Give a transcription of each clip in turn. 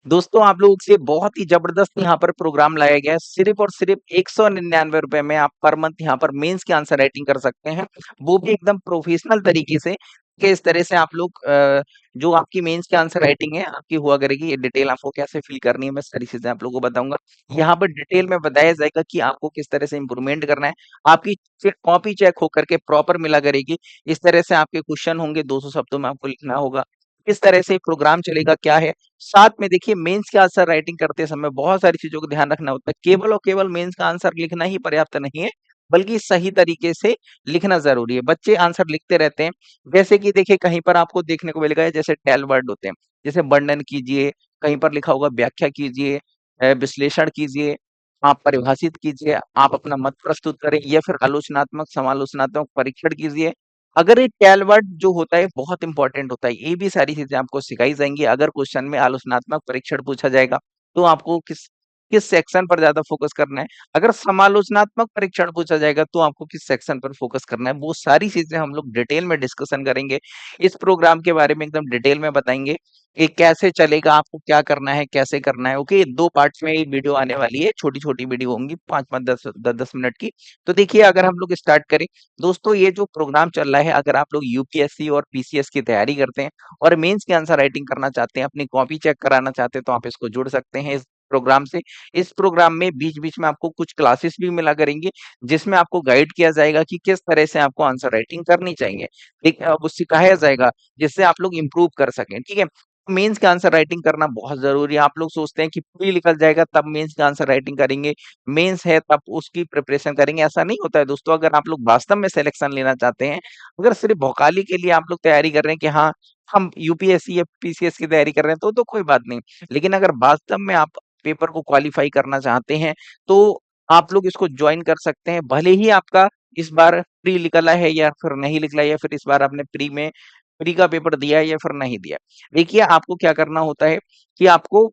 दोस्तों आप लोगों से बहुत ही जबरदस्त यहाँ पर प्रोग्राम लाया गया है। सिर्फ और सिर्फ 199 रुपए में आप पर मंथ यहाँ पर मेंस की आंसर राइटिंग कर सकते हैं। वो भी एकदम प्रोफेशनल तरीके से कि इस तरह से आप लोग जो आपकी मेंस की आंसर राइटिंग है आपकी हुआ करेगी। ये डिटेल आपको कैसे फिल करनी है मैं सारी चीजें आप लोगों को बताऊंगा। यहाँ पर डिटेल में बताया जाएगा कि आपको किस तरह से इंप्रूवमेंट करना है। आपकी कॉपी चेक होकर के प्रॉपर मिला करेगी। इस तरह से आपके क्वेश्चन होंगे 200 शब्दों में आपको लिखना होगा। किस तरह से प्रोग्राम चलेगा क्या है। साथ में देखिए मेंस के आंसर राइटिंग करते समय बहुत सारी चीजों को ध्यान रखना होता है। केवल और केवल मेंस का आंसर लिखना ही पर्याप्त नहीं है, बल्कि सही तरीके से लिखना जरूरी है। बच्चे आंसर लिखते रहते हैं, जैसे कि देखिए कहीं पर आपको देखने को मिलेगा जैसे टेल वर्ड होते हैं, जैसे वर्णन कीजिए, कहीं पर लिखा होगा व्याख्या कीजिए, विश्लेषण कीजिए, आप परिभाषित कीजिए, आप अपना मत प्रस्तुत करें या फिर आलोचनात्मक समालोचनात्मक परीक्षण कीजिए। अगर ये टेल वर्ड जो होता है बहुत इंपॉर्टेंट होता है, ये भी सारी चीजें आपको सिखाई जाएंगी। अगर क्वेश्चन में आलोचनात्मक परीक्षण पूछा जाएगा तो आपको किस किस सेक्शन पर ज्यादा फोकस करना है। अगर समालोचनात्मक परीक्षण पूछा जाएगा तो आपको किस सेक्शन पर फोकस करना है। वो सारी चीजें हम लोग डिटेल में डिस्कशन करेंगे। इस प्रोग्राम के बारे में एकदम डिटेल में बताएंगे कि कैसे चलेगा, आपको क्या करना है, कैसे करना है। ओके, 2 पार्ट्स में ये वीडियो आने वाली है, छोटी-छोटी वीडियो होंगी 5-5 10-10 मिनट की। तो देखिए अगर हम लोग स्टार्ट करें, दोस्तों ये जो प्रोग्राम चल रहा है, अगर आप लोग यूपीएससी और पीसीएस की तैयारी करते हैं और मेंस की आंसर राइटिंग करना चाहते हैं, अपनी कॉपी चेक कराना चाहते हैं, तो आप इसको जुड़ सकते हैं इस प्रोग्राम से। इस प्रोग्राम में बीच-बीच में आपको कुछ क्लासेस भी मिला करेंगी, जिसमें आपको गाइड किया जाएगा कि किस तरह से आपको आंसर राइटिंग करनी चाहिए। ठीक है, वो सिखाया जाएगा जिससे आप लोग इम्प्रूव कर सकें। ठीक है, मेंस का आंसर राइटिंग करना बहुत जरूरी है। आप लोग सोचते हैं कि प्री निकल जाएगा तब मेंस का आंसर राइटिंग करेंगे, मेंस है तब उसकी प्रिपरेशन करेंगे, ऐसा नहीं होता है दोस्तों। अगर आप लोग वास्तव में सिलेक्शन लेना चाहते हैं, अगर सिर्फ भौकाली के लिए आप लोग तैयारी कर रहे हैं कि हाँ हम यूपीएससी या पीसीएस की तैयारी कर रहे हैं, तो कोई बात नहीं। लेकिन अगर वास्तव में आप पेपर को क्वालिफाई करना चाहते हैं तो आप लोग इसको ज्वाइन कर सकते हैं। भले ही आपका इस बार प्री निकला है या फिर नहीं निकला है, या फिर इस बार आपने प्री का पेपर दिया है या फिर नहीं दिया। देखिए आपको क्या करना होता है कि आपको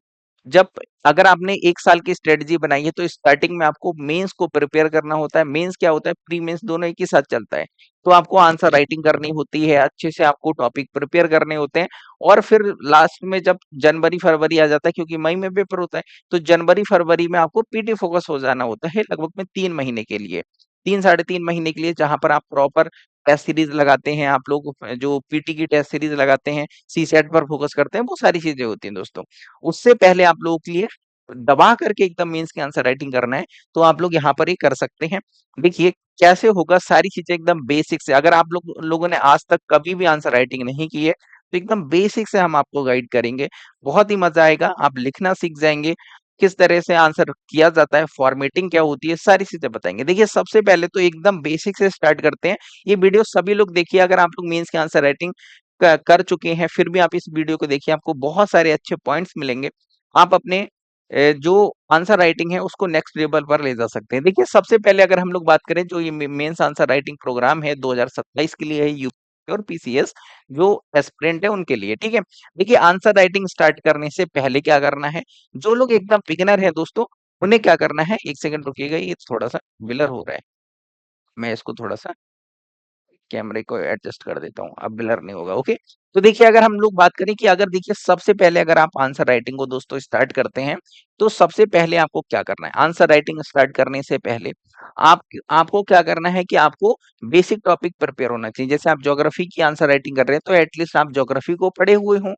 जब अगर आपने 1 साल की स्ट्रेटजी बनाई है तो स्टार्टिंग में आपको मेंस को प्रिपेयर करना होता है। मेंस क्या होता है, प्री मेंस दोनों एक ही साथ चलता है। तो आपको आंसर राइटिंग करनी होती है, अच्छे से आपको टॉपिक प्रिपेयर करने होते हैं। और फिर लास्ट में जब जनवरी फरवरी आ जाता है, क्योंकि मई में पेपर होता है, तो जनवरी फरवरी में आपको पीटी फोकस हो जाना होता है लगभग में 3 महीने के लिए, 3 साढ़े 3 महीने के लिए, जहां पर आप प्रॉपर टेस्ट सीरीज लगाते हैं। आप लोग जो पीटी की टेस्ट सीरीज लगाते हैं, सी सेट पर फोकस करते हैं, वो सारी चीजें होती हैं दोस्तों। उससे पहले आप लोगों के लिए दबा करके एकदम मेंस की आंसर राइटिंग करना है, तो आप लोग यहाँ पर ही कर सकते हैं। देखिए कैसे होगा, सारी चीजें एकदम बेसिक से। अगर आप लोगों ने आज तक कभी भी आंसर राइटिंग नहीं की है, तो एकदम बेसिक से हम आपको गाइड करेंगे। बहुत ही मजा आएगा, आप लिखना सीख जाएंगे, किस तरह से आंसर किया जाता है, फॉर्मेटिंग क्या होती है, सारी चीजें बताएंगे। देखिए सबसे पहले तो एकदम बेसिक से स्टार्ट करते हैं। ये वीडियो सभी लोग देखिए। अगर आप लोग मेंस के आंसर राइटिंग कर चुके हैं फिर भी आप इस वीडियो को देखिए, आपको बहुत सारे अच्छे पॉइंट्स मिलेंगे। आप अपने जो आंसर राइटिंग है उसको नेक्स्ट लेवल पर ले जा सकते हैं। देखिए सबसे पहले अगर हम लोग बात करें, जो ये मेंस आंसर राइटिंग प्रोग्राम है 2027 के लिए है, यूपी और पीसीएस जो एस्पिरेंट है उनके लिए। ठीक है, देखिए आंसर राइटिंग स्टार्ट करने से पहले क्या करना है, जो लोग एकदम बिगिनर है दोस्तों, उन्हें क्या करना है, 1 सेकंड रुकिएगा, ये थोड़ा सा ब्लर हो रहा है, मैं इसको थोड़ा सा कैमरे को एडजस्ट कर देता हूँ, अब ब्लर नहीं होगा। ओके, तो देखिए अगर हम लोग बात करें कि अगर देखिए सबसे पहले अगर आप आंसर राइटिंग को दोस्तों स्टार्ट करते हैं, तो सबसे पहले आपको क्या करना है, आंसर राइटिंग स्टार्ट करने से पहले आप आपको क्या करना है कि आपको बेसिक टॉपिक प्रिपेयर होना चाहिए। जैसे आप ज्योग्राफी की आंसर राइटिंग कर रहे हैं, तो एटलीस्ट आप ज्योग्राफी को पढ़े हुए हों।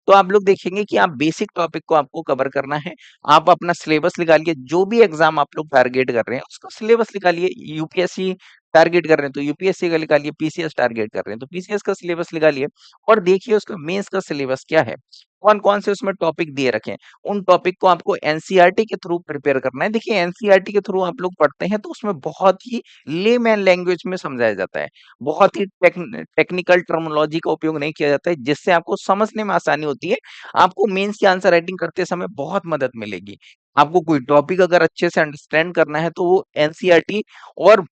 तो आप लोग देखेंगे कि आप बेसिक टॉपिक को आपको कवर करना है। आप अपना सिलेबस निकालिए, जो भी एग्जाम आप लोग टारगेट कर रहे हैं उसका सिलेबस निकालिए। यूपीएससी टारगेट कर रहे हैं तो यूपीएससी का निकालिए, पीसीएस टारगेट कर रहे हैं तो पीसीएस का सिलेबस निकालिए। और देखिए उसका मेंस का सिलेबस क्या है, कौन कौन से उसमें टॉपिक दिए रखे हैं। उन टॉपिक को आपको एनसीईआरटी के थ्रू प्रिपेयर करना है। देखिए एनसीईआरटी के थ्रू आप लोग पढ़ते हैं तो उसमें बहुत ही लेमैन लैंग्वेज में समझाया जाता है, बहुत ही टेक्निकल टर्मिनोलॉजी का उपयोग नहीं किया जाता है, जिससे आपको समझने में आसानी होती है। आपको मेंस की आंसर राइटिंग करते समय बहुत मदद मिलेगी। आपको कोई टॉपिक अगर अच्छे से अंडरस्टैंड करना है तो वो एनसीईआरटी और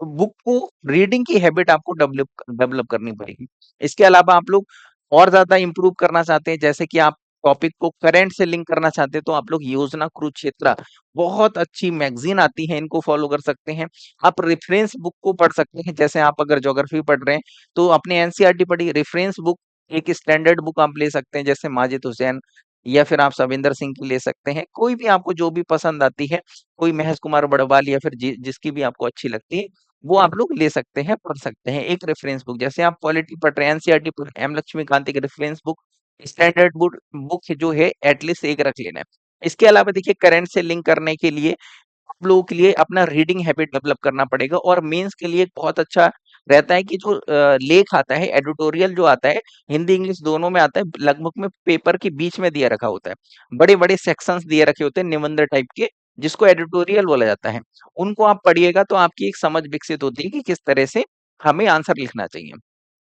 बुक को रीडिंग की हैबिट आपको डेवलप डेवलप करनी पड़ेगी। इसके अलावा आप लोग और ज्यादा इंप्रूव करना चाहते हैं, जैसे कि आप टॉपिक को करंट से लिंक करना चाहते हैं, तो आप लोग योजना कुरुक्षेत्र बहुत अच्छी मैगजीन आती है, इनको फॉलो कर सकते हैं। आप रेफरेंस बुक को पढ़ सकते हैं, जैसे आप अगर ज्योग्राफी पढ़ रहे हैं तो अपने एनसीईआरटी पढ़िए, रेफरेंस बुक एक स्टैंडर्ड बुक आप ले सकते हैं, जैसे माजिद हुसैन या फिर आप सविंदर सिंह की ले सकते हैं, कोई भी आपको जो भी पसंद आती है, कोई महेश कुमार बड़वाल या फिर जिसकी भी आपको अच्छी लगती है, वो आप लोग ले सकते हैं, पढ़ सकते हैं। एक रेफरेंस बुक जैसे आप पॉलिटी पढ़ रहे हैं, एनसीईआरटी एम लक्ष्मीकांत की reference book, standard book book जो है एटलीस्ट एक रख लेना है। इसके अलावा देखिए करंट से लिंक करने के लिए आप लोगों के लिए अपना रीडिंग हैबिट डेवलप करना पड़ेगा, और मेंस के लिए एक बहुत अच्छा रहता है कि जो लेख आता है, एडिटोरियल जो आता है, हिंदी इंग्लिश दोनों में आता है, लगभग में पेपर के बीच में दिया रखा होता है। बड़े-बड़े सेक्शंस दिए रखे होते हैं निबंध टाइप के, जिसको एडिटोरियल बोला जाता है। उनको आप पढ़िएगा तो आपकी एक समझ विकसित होती है कि किस तरह से हमें आंसर लिखना चाहिए।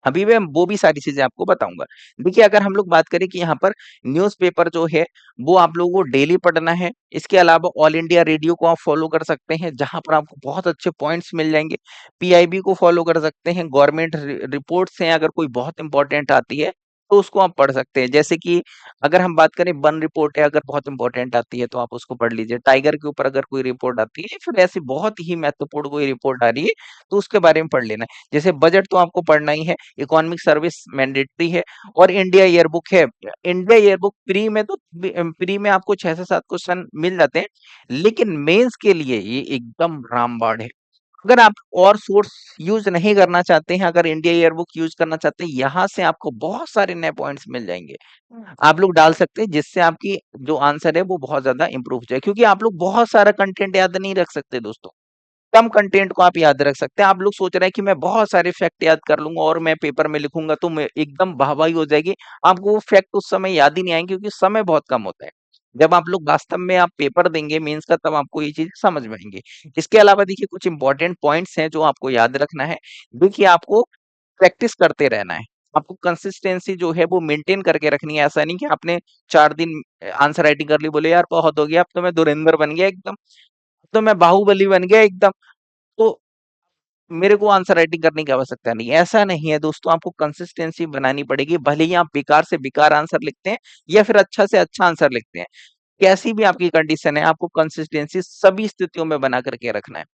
अभी मैं वो भी सारी चीज़ें आपको बताऊँगा। देखिए, अगर हम लोग बात करें कि यहाँ पर न्यूज़पेपर जो है, वो आप लोगों को डेली पढ़ना है। इसके अलावा ऑल इंडिया रेडियो को आप फ़ॉलो कर सकते हैं, जहाँ पर आपको बहुत अच्छे पॉइंट्स मिल जाएँगे। पीआईबी को फ़ॉलो कर सकते हैं, गवर्नमेंट रिपोर्ट्स हैं, अगर कोई बहुत इम्पोर्टेंट आती है, तो उसको आप पढ़ सकते हैं। जैसे कि अगर हम बात करें वन रिपोर्ट है, अगर बहुत इम्पोर्टेंट आती है, तो आप उसको पढ़ लीजिए। टाइगर के ऊपर अगर कोई रिपोर्ट आती है, फिर ऐसी बहुत ही महत्वपूर्ण कोई रिपोर्ट आ रही है, तो उसके बारे में पढ़ लेना है। जैसे बजट तो आपको पढ़ना ही है, इकोनॉमिक सर्विस मैंडेटरी है, और इंडिया ईयरबुक है। इंडिया ईयरबुक प्री में तो प्री में आपको 6 से 7 क्वेश्चन मिल जाते हैं, लेकिन मेंस के लिए ये एकदम रामबाण है। अगर आप और सोर्स यूज़ नहीं करना चाहते हैं, अगर इंडिया ईयरबुक यूज़ करना चाहते हैं, यहाँ से आपको बहुत सारे नए पॉइंट्स मिल जाएँगे। आप लोग डाल सकते हैं, जिससे आपकी जो आंसर है वो बहुत ज़्यादा इम्प्रूव हो जाए, क्योंकि आप लोग बहुत सारा कंटेंट याद नहीं रख सकते दोस्तों। कम कंटेंट को आप याद रख सकते हैं। आप लोग सोच रहे हैं कि मैं बहुत सारे फैक्ट याद कर लूँगा और मैं पेपर में लिखूँगा तो मैं एकदम वाह-वाही हो जाएगी। आपको वो फैक्ट उस समय याद ही नहीं आएँगे, क्योंकि समय बहुत कम होता है। जब आप लोग वास्तव में आप पेपर देंगे मेंस का, तब आपको ये चीज़ समझ में आएँगी। इसके अलावा देखिए कुछ इंपॉर्टेंट पॉइंट्स हैं जो आपको याद रखना है। देखिए आपको प्रैक्टिस करते रहना है। आपको कंसिस्टेंसी जो है वो मेंटेन करके रखनी है। ऐसा नहीं कि आपने 4 दिन आंसर राइटिंग कर ली, बोले यार बहुत हो गया, अब तो मैं धुरंधर बन गया एकदम, अब तो मैं बाहुबली बन गया एकदम। तो मेरे को आंसर राइटिंग करने की आवश्यकता नहीं है। ऐसा नहीं है दोस्तों, आपको कंसिस्टेंसी बनानी पड़ेगी। भले ही आप बेकार से बेकार आंसर लिखते हैं या फिर अच्छा से अच्छा आंसर लिखते हैं। कैसी भी आपकी कंडीशन है, आपको कंसिस्टेंसी सभी स्थितियों में बना करके रखना है।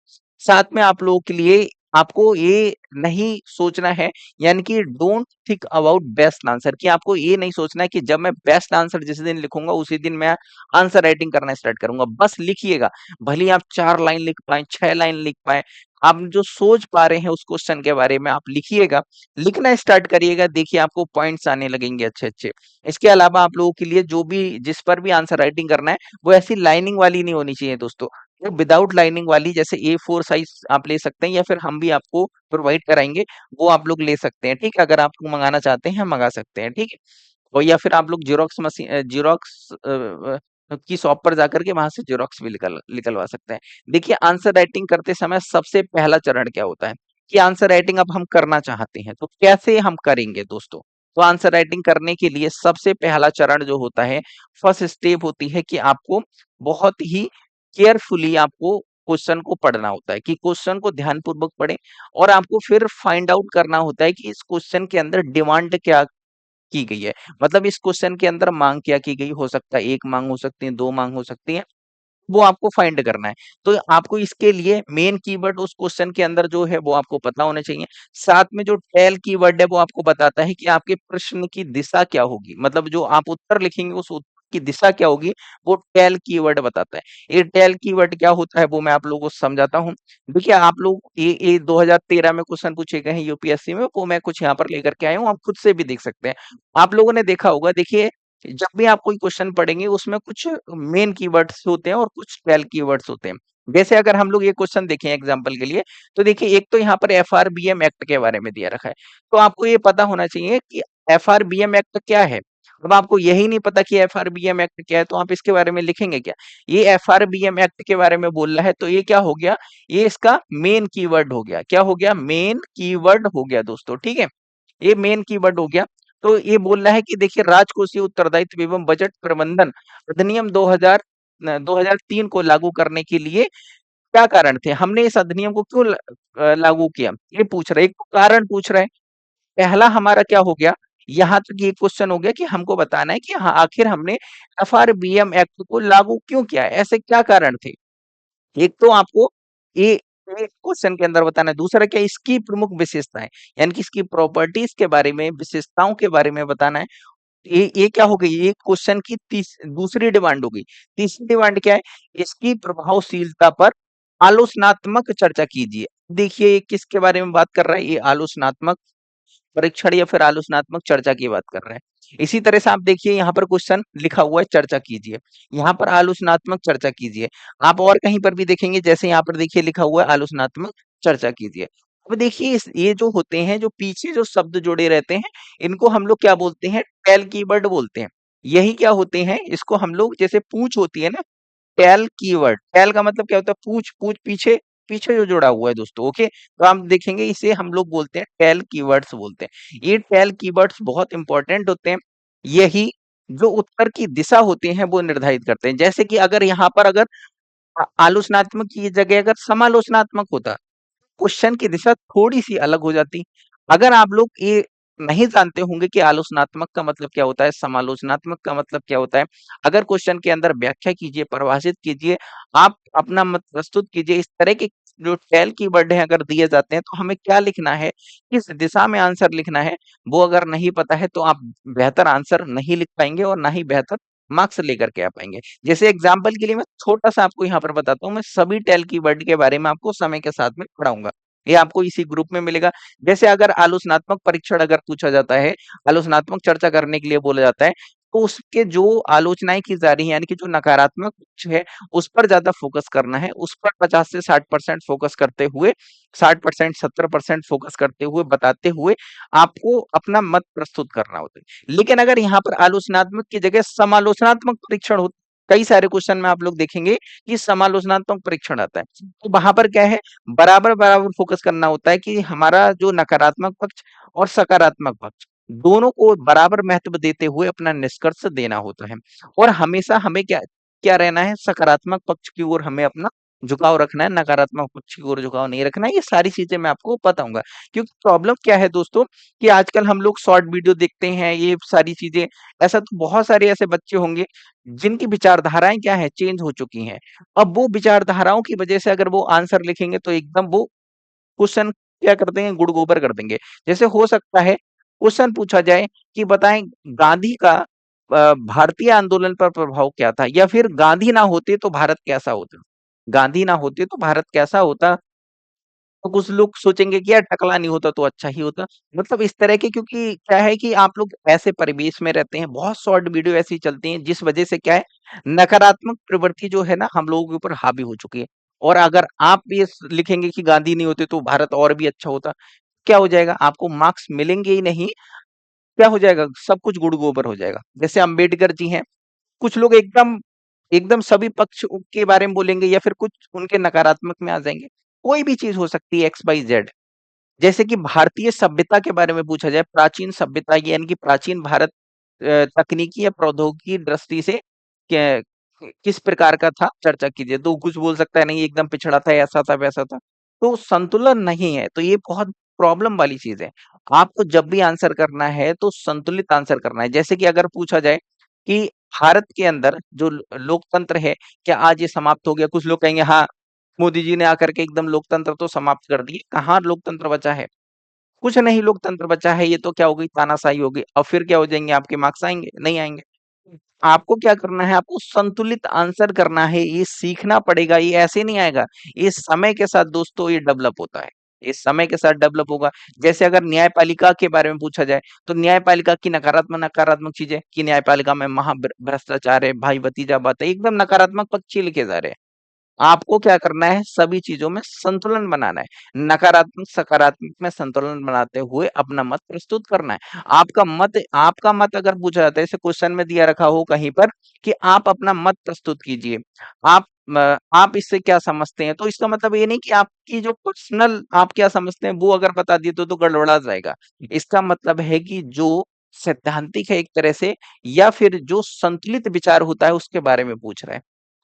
साथ में आप लोगों के लिए आपको ये नहीं सोचना है, यानी कि don't think about best answer, कि आपको ये नहीं सोचना है कि जब मैं बेस्ट आंसर जिस दिन लिखूंगा उसी दिन मैं आंसर राइटिंग करना स्टार्ट करूंगा। बस लिखिएगा, भले ही आप 4 लाइन लिख पाएं, 6 लाइन लिख पाएं, आप जो सोच पा रहे हैं उस क्वेश्चन के बारे में आप लिखिएगा, लिखना स्टार्ट करिएगा, देखिए आपको पॉइंट्स आने लगेंगे अच्छे अच्छे। इसके अलावा आप लोगों के लिए जो भी जिस पर भी आंसर राइटिंग करना है, वो ऐसी लाइनिंग वाली नहीं होनी चाहिए दोस्तों। वो विदाउट लाइनिंग वाली, जैसे A4 साइज आप ले सकते हैं, या फिर हम भी आपको प्रोवाइड कराएंगे, वो आप लोग ले सकते हैं, ठीक है? अगर आप मंगाना चाहते हैं मंगा सकते हैं, ठीक है? और या फिर आप लोग जीरोक्स की शॉप पर जाकर के वहां से जीरोक्स भी निकलवा सकते हैं। देखिए आंसर राइटिंग करते समय सबसे पहला चरण क्या होता है, कि आंसर राइटिंग अब हम करना चाहते हैं, तो कैसे हम करेंगे दोस्तों? तो आंसर राइटिंग करने के लिए सबसे पहला चरण जो होता है, फर्स्ट स्टेप होती है कि आपको बहुत ही केयरफुली आपको क्वेश्चन को पढ़ना होता है, कि क्वेश्चन को ध्यानपूर्वक पढ़ें, और आपको फिर फाइंड आउट करना होता है कि इस क्वेश्चन के अंदर डिमांड क्या की गई है। मतलब इस क्वेश्चन के अंदर मांग क्या की गई, हो सकता है 1 मांग हो सकती है, 2 मांग हो सकती है, वो आपको फाइंड करना है। तो आपको इसके लिए मेन कीवर्ड उस क्वेश्चन के अंदर जो है वो आपको पता होने चाहिए। साथ में जो टेल कीवर्ड है वो आपको बताता है कि आपके प्रश्न की दिशा क्या होगी। मतलब जो आप उत्तर लिखेंगे उस उत्तर की दिशा क्या होगी, वो टेल कीवर्ड बताता है। ये टेल कीवर्ड क्या होता है वो मैं आप लोगों को समझाता हूँ। देखिए आप लोग ये 2013 में क्वेश्चन पूछे गए हैं यूपीएससी में, वो मैं कुछ यहाँ पर लेकर के आया हूँ, आप खुद से भी देख सकते हैं। आप लोगों ने देखा होगा, देखिए जब भी आप कोई क्वेश्चन पढ़ेंगे उसमें कुछ मेन कीवर्ड्स होते हैं और कुछ टेल कीवर्ड्स होते हैं। जैसे अगर हम लोग ये क्वेश्चन देखें एग्जांपल के लिए, तो देखिए एक तो यहाँ पर एफआरबीएम एक्ट के बारे में दिया रखा है। तो आपको ये पता होना चाहिए कि एफआरबीएम एक्ट क्या है। अब आपको यही नहीं पता कि एफआरबीएम एक्ट क्या है, तो आप इसके बारे में लिखेंगे क्या? ये एफआरबीएम एक्ट के बारे में बोल रहा है, तो ये क्या हो गया? ये इसका मेन कीवर्ड हो गया। क्या हो गया? मेन कीवर्ड हो गया दोस्तों, ठीक है? ये मेन कीवर्ड हो गया। तो ये बोल रहा है कि देखिए राजकोषीय उत्तरदायित्व एवं बजट प्रबंधन अधिनियम 2003 को लागू करने के लिए क्या कारण थे? हमने इस अधिनियम को क्यों लागू किया? ये पूछ रहा है, एक तो कारण पूछ रहा है। पहला हमारा क्या हो गया? यहाँ तक ये क्वेश्चन हो गया कि हमको बताना है कि हाँ, आखिर हमने एफआरबीएम एक्ट को लागू क्यों किया है? ऐसे क्या कारण थे? एक तो आपको ये ये क्वेश्चन के अंदर बताना है। दूसरा क्या, इसकी प्रमुख विशेषताएँ, यानी कि इसकी प्रॉपर्टीज के बारे में, विशेषताओं के बारे में बताना है। ये क्या हो गई, ये क्वेश्चन की दूसरी डिमांड हो गई। तीसरी डिमांड क्या है, इसकी प्रभावशीलता पर आलोचनात्मक चर्चा कीजिए। देखिए ये किसके बारे में बात कर रहा है, ये आलोचनात्मक परीक्षण या फिर आलोचनात्मक चर्चा की बात कर रहे हैं। इसी तरह से आप देखिए यहाँ पर क्वेश्चन लिखा हुआ है चर्चा कीजिए, यहाँ पर आलोचनात्मक चर्चा कीजिए। आप और कहीं पर भी देखेंगे, जैसे यहाँ पर देखिए लिखा हुआ है आलोचनात्मक चर्चा कीजिए। अब देखिए ये जो होते हैं, जो पीछे जो शब्द जुड़े रहते हैं, इनको हम लोग क्या बोलते हैं, टेल कीवर्ड बोलते हैं। यही क्या होते हैं, इसको हम लोग, जैसे पूंछ होती है ना, टेल कीवर्ड, टेल का मतलब क्या होता है, पूछ, पूछ पीछे, पीछे जो जुड़ा हुआ है दोस्तों, ओके। तो हम देखेंगे इसे हम लोग बोलते हैं टेल कीवर्ड्स बोलते हैं। ये टेल कीवर्ड्स बहुत इंपॉर्टेंट होते हैं। यही जो उत्तर की दिशा होती है वो निर्धारित करते हैं। जैसे कि अगर यहाँ पर अगर आलोचनात्मक की जगह अगर समालोचनात्मक होता, क्वेश्चन की दिशा थोड़ी-सी अलग हो जाती। अगर आप लोग ये नहीं जानते होंगे कि आलोचनात्मक का मतलब क्या होता है, समालोचनात्मक का मतलब क्या होता है, अगर क्वेश्चन के अंदर व्याख्या कीजिए, परिभाषित कीजिए, आप अपना मत प्रस्तुत कीजिए। इस तरह के जो टेल कीवर्ड हैं अगर दिए जाते हैं, तो हमें क्या लिखना है, किस दिशा में आंसर लिखना है, वो अगर नहीं पता है, तो आप बेहतर आंसर नहीं लिख पाएँगे और ना ही बेहतर मार्क्स लेकर के आ पाएँगे। जैसे एग्ज़ाम्पल के लिए मैं छोटा-सा आपको यहाँ पर बताता हूँ, मैं सभी टेल कीवर्ड के बारे में आपको समय के साथ में पढ़ाऊँगा। ये आपको इसी ग्रुप में मिलेगा। जैसे अगर आलोचनात्मक परीक्षण अगर पूछा जाता है, आलोचनात्मक चर्चा करने के लिए बोला जाता है, तो उसके जो आलोचनाएँ की जा रही हैं, यानी कि जो नकारात्मक पक्ष है, उस पर ज़्यादा फ़ोकस करना है। उस पर 50 से 60% फ़ोकस करते हुए, 60% 70% फ़ोकस करते हुए, बताते हुए, आपको अपना मत प्रस्तुत करना होता है। लेकिन अगर यहाँ पर आलोचनात्मक की जगह समालोचनात्मक परीक्षण हो, कई सारे क्वेश्चन में आप लोग देखेंगे कि समालोचनात्मक परीक्षण आता है। तो वहाँ पर क्या है, बराबर-बराबर फ़ोकस करना होता है कि हमारा जो नकारात्मक पक्ष और सकारात्मक पक्ष, दोनों को बराबर महत्व देते हुए अपना निष्कर्ष देना होता है। और हमेशा हमें क्या क्या रहना है, सकारात्मक पक्ष की ओर हमें अपना झुकाव रखना है, नकारात्मक पक्ष की ओर झुकाव नहीं रखना है। ये सारी चीज़ें मैं आपको बताऊँगा। क्योंकि प्रॉब्लम क्या है दोस्तों, कि आजकल हम लोग शॉर्ट वीडियो देखते हैं, ये सारी चीज़ें, ऐसा तो बहुत सारे ऐसे बच्चे होंगे, जिनकी विचारधाराएँ क्या हैं, चेंज हो चुकी हैं। अब वो विचारधाराओं की वजह से अगर वो आंसर लिखेंगे तो एकदम वो क्वेश्चन क्या कर देंगे, गुड़ गोबर कर देंगे। जैसे हो सकता है क्वेश्चन पूछा जाए कि बताएं गांधी का भारतीय आंदोलन पर प्रभाव क्या था, या फिर गांधी ना होते तो भारत कैसा होता, गांधी ना होते तो भारत कैसा होता। तो कुछ लोग सोचेंगे कि यार टकला नहीं होता तो अच्छा ही होता। मतलब इस तरह के, क्योंकि क्या है कि आप लोग ऐसे परिवेश में रहते हैं, बहुत शॉर्ट वीडियो ऐसी चलती हैं जिस वजह से क्या है, नकारात्मक प्रवृत्ति जो है ना हम लोगों के ऊपर हावी हो चुकी है। और अगर आप ये लिखेंगे कि गांधी नहीं होते तो भारत और भी अच्छा होता, क्या हो जाएगा, आपको मार्क्स मिलेंगे ही नहीं। क्या हो जाएगा, सब कुछ गुड़ गोबर हो जाएगा। जैसे अम्बेडकर जी हैं, कुछ लोग एकदम एकदम सभी पक्ष के बारे में बोलेंगे या फिर कुछ उनके नकारात्मक में आ जाएंगे। कोई भी चीज हो सकती है, एक्स वाई जेड। जैसे कि भारतीय सभ्यता के बारे में पूछा जाए, प्राचीन सभ्यता यानी कि प्राचीन भारत तकनीकी या प्रौद्योगिकी दृष्टि से किस प्रकार का था, चर्चा कीजिए। तो कुछ बोल सकता है नहीं एकदम पिछड़ा था, ऐसा था वैसा था। तो संतुलन नहीं है, तो ये बहुत प्रॉब्लम वाली चीज है। आपको जब भी आंसर करना है तो संतुलित आंसर करना है। जैसे कि अगर पूछा जाए कि भारत के अंदर जो लोकतंत्र है, क्या आज ये समाप्त हो गया, कुछ लोग कहेंगे हाँ, मोदी जी ने आकर के एकदम लोकतंत्र तो समाप्त कर दिए। कहाँ लोकतंत्र बचा है, कुछ नहीं लोकतंत्र बचा है। ये तो क्या हो गई, तानाशाही हो गई। अब फिर क्या हो जाएंगे, आपके मार्क्स आएंगे नहीं आएंगे। आपको क्या करना है, आपको संतुलित आंसर करना है, ये सीखना पड़ेगा, ये ऐसे नहीं आएगा। ये समय के साथ दोस्तों ये डेवलप होता है, ये समय के साथ डेवलप होगा। जैसे अगर न्यायपालिका के बारे में पूछा जाए, तो न्यायपालिका की नकारात्मक नकारात्मक चीजें कि न्यायपालिका में महा भ्रष्टाचार है, भाई भतीजा बात है, एकदम नकारात्मक पक्ष ही लिखे जा रहे हैं। आपको क्या करना है, सभी चीजों में संतुलन बनाना है, नकारात्मक सकारात्मक में संतुलन बनाते हुए अपना मत प्रस्तुत करना है। आपका मत अगर पूछा जाता है, जैसे क्वेश्चन में दिया रखा हो कहीं पर कि आप अपना मत प्रस्तुत कीजिए, आप आप इससे क्या समझते हैं, तो इसका मतलब ये नहीं कि आपकी जो पर्सनल आप क्या समझते हैं वो अगर बता दिए तो गड़बड़ा जाएगा। इसका मतलब है कि जो सैद्धांतिक है एक तरह से, या फिर जो संतुलित विचार होता है उसके बारे में पूछ रहा है।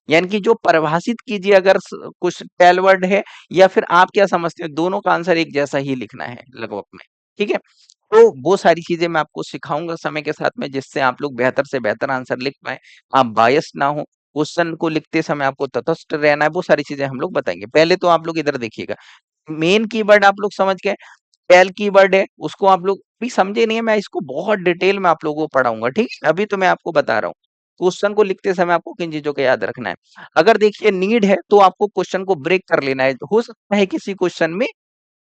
यानी कि जो परिभाषित कीजिए, अगर कुछ टेल वर्ड है या फिर आप क्या समझते हैं, दोनों का आंसर एक जैसा ही लिखना है लगभग में। ठीक है, तो वो सारी चीजें मैं आपको सिखाऊंगा समय के साथ में, जिससे आप लोग बेहतर से बेहतर आंसर लिख पाए, आप बायस ना हो। क्वेश्चन को लिखते समय आपको तटस्थ रहना है, वो सारी चीजें हम लोग बताएंगे। पहले तो आप लोग इधर देखिएगा, मेन कीवर्ड आप लोग समझ गए। टेल कीवर्ड है, उसको आप लोग भी समझे नहीं है, मैं इसको बहुत डिटेल में आप लोगों को पढ़ाऊंगा, ठीक है। अभी तो मैं आपको बता रहा हूँ, क्वेश्चन को लिखते समय आपको किन चीजों का याद रखना है। अगर देखिए नीड है तो आपको क्वेश्चन को ब्रेक कर लेना है। हो सकता है किसी क्वेश्चन में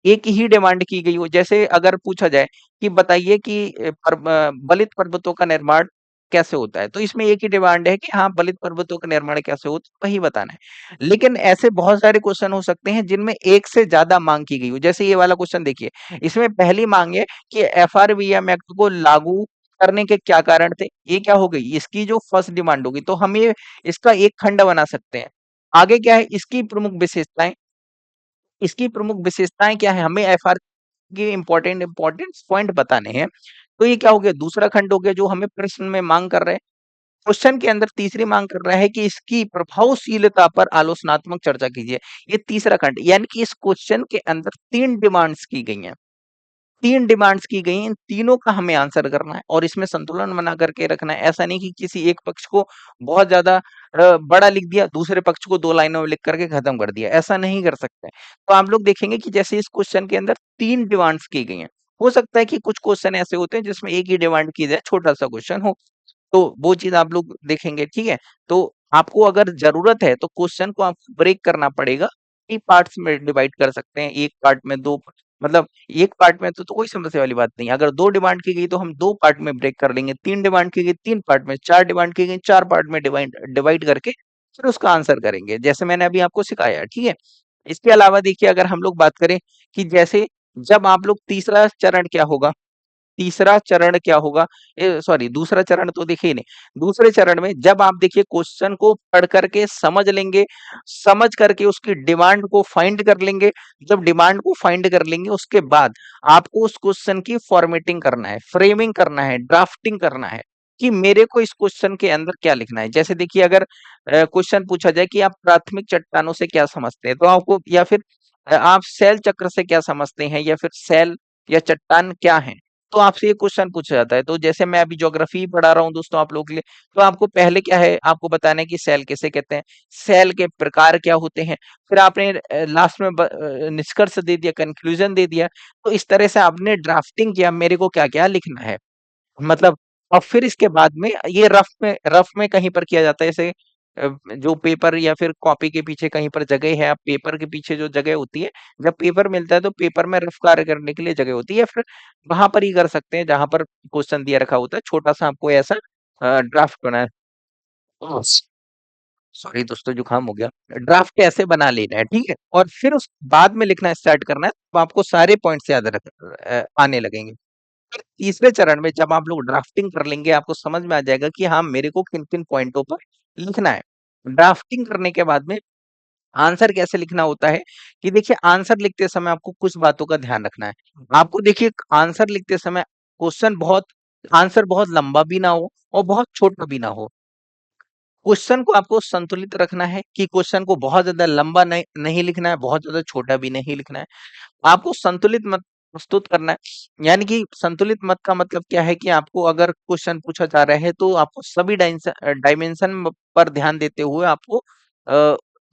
एक ही डिमांड की गई हो। जैसे अगर पूछा जाए कि बताइए कि बलित पर्वतों का निर्माण कैसे होता है, तो इसमें एक ही डिमांड है कि हाँ, बलित पर्वतों का निर्माण कैसे होता है, वही बताना है। लेकिन ऐसे बहुत सारे क्वेश्चन हो सकते हैं जिनमें एक से ज्यादा मांग की गई हो। जैसे ये वाला क्वेश्चन देखिए, इसमें पहली मांग है कि एफआरबीएम एक्ट को लागू करने के क्या कारण थे। ये क्या हो गई, इसकी जो फर्स्ट डिमांड होगी, तो हम ये इसका एक खंड बना सकते हैं। आगे क्या है, इसकी प्रमुख विशेषताएं, इसकी प्रमुख विशेषताएं क्या है, हमें एफआर के इंपॉर्टेंट पॉइंट बताने हैं। तो ये क्या हो गया, दूसरा खंड हो गया जो हमें प्रश्न में मांग कर रहे हैं। क्वेश्चन के अंदर तीसरी मांग कर रहा है कि इसकी प्रभावशीलता पर आलोचनात्मक चर्चा कीजिए। ये तीसरा खंड, यानी कि इस क्वेश्चन के अंदर तीन डिमांड्स की गई हैं। तीन डिमांड्स की गई, इन तीनों का हमें आंसर करना है और इसमें संतुलन बना करके रखना है। ऐसा नहीं कि किसी एक पक्ष को बहुत ज्यादा बड़ा लिख दिया, दूसरे पक्ष को दो लाइनों में लिख करके खत्म कर दिया, ऐसा नहीं कर सकते। तो आप लोग देखेंगे कि जैसे इस क्वेश्चन के अंदर तीन डिमांड्स की गई हैं। हो सकता है कि कुछ क्वेश्चन ऐसे होते हैं जिसमें एक ही डिमांड की जाए, छोटा सा क्वेश्चन हो, तो वो चीज आप लोग देखेंगे, ठीक है। तो आपको अगर जरूरत है तो क्वेश्चन को आपको ब्रेक करना पड़ेगा। कई पार्ट्स में डिवाइड कर सकते हैं, एक पार्ट में दो, मतलब एक पार्ट में तो कोई समस्या वाली बात नहीं है। अगर दो डिमांड की गई तो हम दो पार्ट में ब्रेक कर लेंगे, तीन डिमांड की गई तीन पार्ट में, चार डिमांड की गई चार पार्ट में डिवाइड डिवाइड करके फिर उसका आंसर करेंगे, जैसे मैंने अभी आपको सिखाया, ठीक है। इसके अलावा देखिए, अगर हम लोग बात करें कि जैसे जब आप लोग तीसरा चरण क्या होगा, तीसरा चरण क्या होगा, सॉरी दूसरा चरण तो देखिए नहीं, दूसरे चरण में जब आप देखिए क्वेश्चन को पढ़ करके समझ लेंगे, समझ करके उसकी डिमांड को फाइंड कर लेंगे। जब डिमांड को फाइंड कर लेंगे उसके बाद आपको उस क्वेश्चन की फॉर्मेटिंग करना है, फ्रेमिंग करना है, ड्राफ्टिंग करना है कि मेरे को इस क्वेश्चन के अंदर क्या लिखना है। जैसे देखिए, अगर क्वेश्चन पूछा जाए कि आप प्राथमिक चट्टानों से क्या समझते हैं, तो आपको, या फिर आप सेल चक्र से क्या समझते हैं, या फिर सेल या चट्टान क्या है, तो आपसे ये क्वेश्चन पूछा जाता है। तो जैसे मैं अभी ज्योग्राफी पढ़ा रहा हूँ दोस्तों आप लोगों के लिए, तो आपको पहले क्या है, आपको बताना है कि सेल किसे कहते हैं, सेल के प्रकार क्या होते हैं, फिर आपने लास्ट में निष्कर्ष दे दिया, कंक्लूजन दे दिया। तो इस तरह से आपने ड्राफ्टिंग किया, मेरे को क्या क्या लिखना है, मतलब। और फिर इसके बाद में ये रफ में कहीं पर किया जाता है, जैसे जो पेपर या फिर कॉपी के पीछे कहीं पर जगह है, आप पेपर के पीछे जो जगह होती है, जब पेपर मिलता है तो पेपर में रफ कार्य करने के लिए जगह होती है, फिर वहां पर ही कर सकते हैं जहां पर क्वेश्चन दिया रखा होता है, छोटा सा आपको ऐसा ड्राफ्ट बना है। सॉरी दोस्तों, जुकाम हो गया। ड्राफ्ट ऐसे बना लेना है, ठीक है, और फिर उस बाद में लिखना स्टार्ट करना है, तो आपको सारे पॉइंट्स याद आने लगेंगे। फिर तीसरे चरण में जब आप लोग ड्राफ्टिंग कर लेंगे, आपको समझ में आ जाएगा कि हाँ, मेरे को किन किन पॉइंटों पर लिखना है। ड्राफ्टिंग करने के बाद में आंसर कैसे लिखना होता है, कि देखिए आंसर लिखते समय आपको कुछ बातों का ध्यान रखना है। आपको देखिए आंसर लिखते समय क्वेश्चन बहुत आंसर बहुत लंबा भी ना हो और बहुत छोटा भी ना हो। क्वेश्चन को आपको संतुलित रखना है कि क्वेश्चन को बहुत ज्यादा लंबा नहीं लिखना है, बहुत ज्यादा छोटा भी नहीं लिखना है। आपको संतुलित मत प्रस्तुत करना है। यानी कि संतुलित मत का मतलब क्या है, कि आपको अगर क्वेश्चन पूछा जा रहा है तो आपको सभी डायमेंशन पर ध्यान देते हुए आपको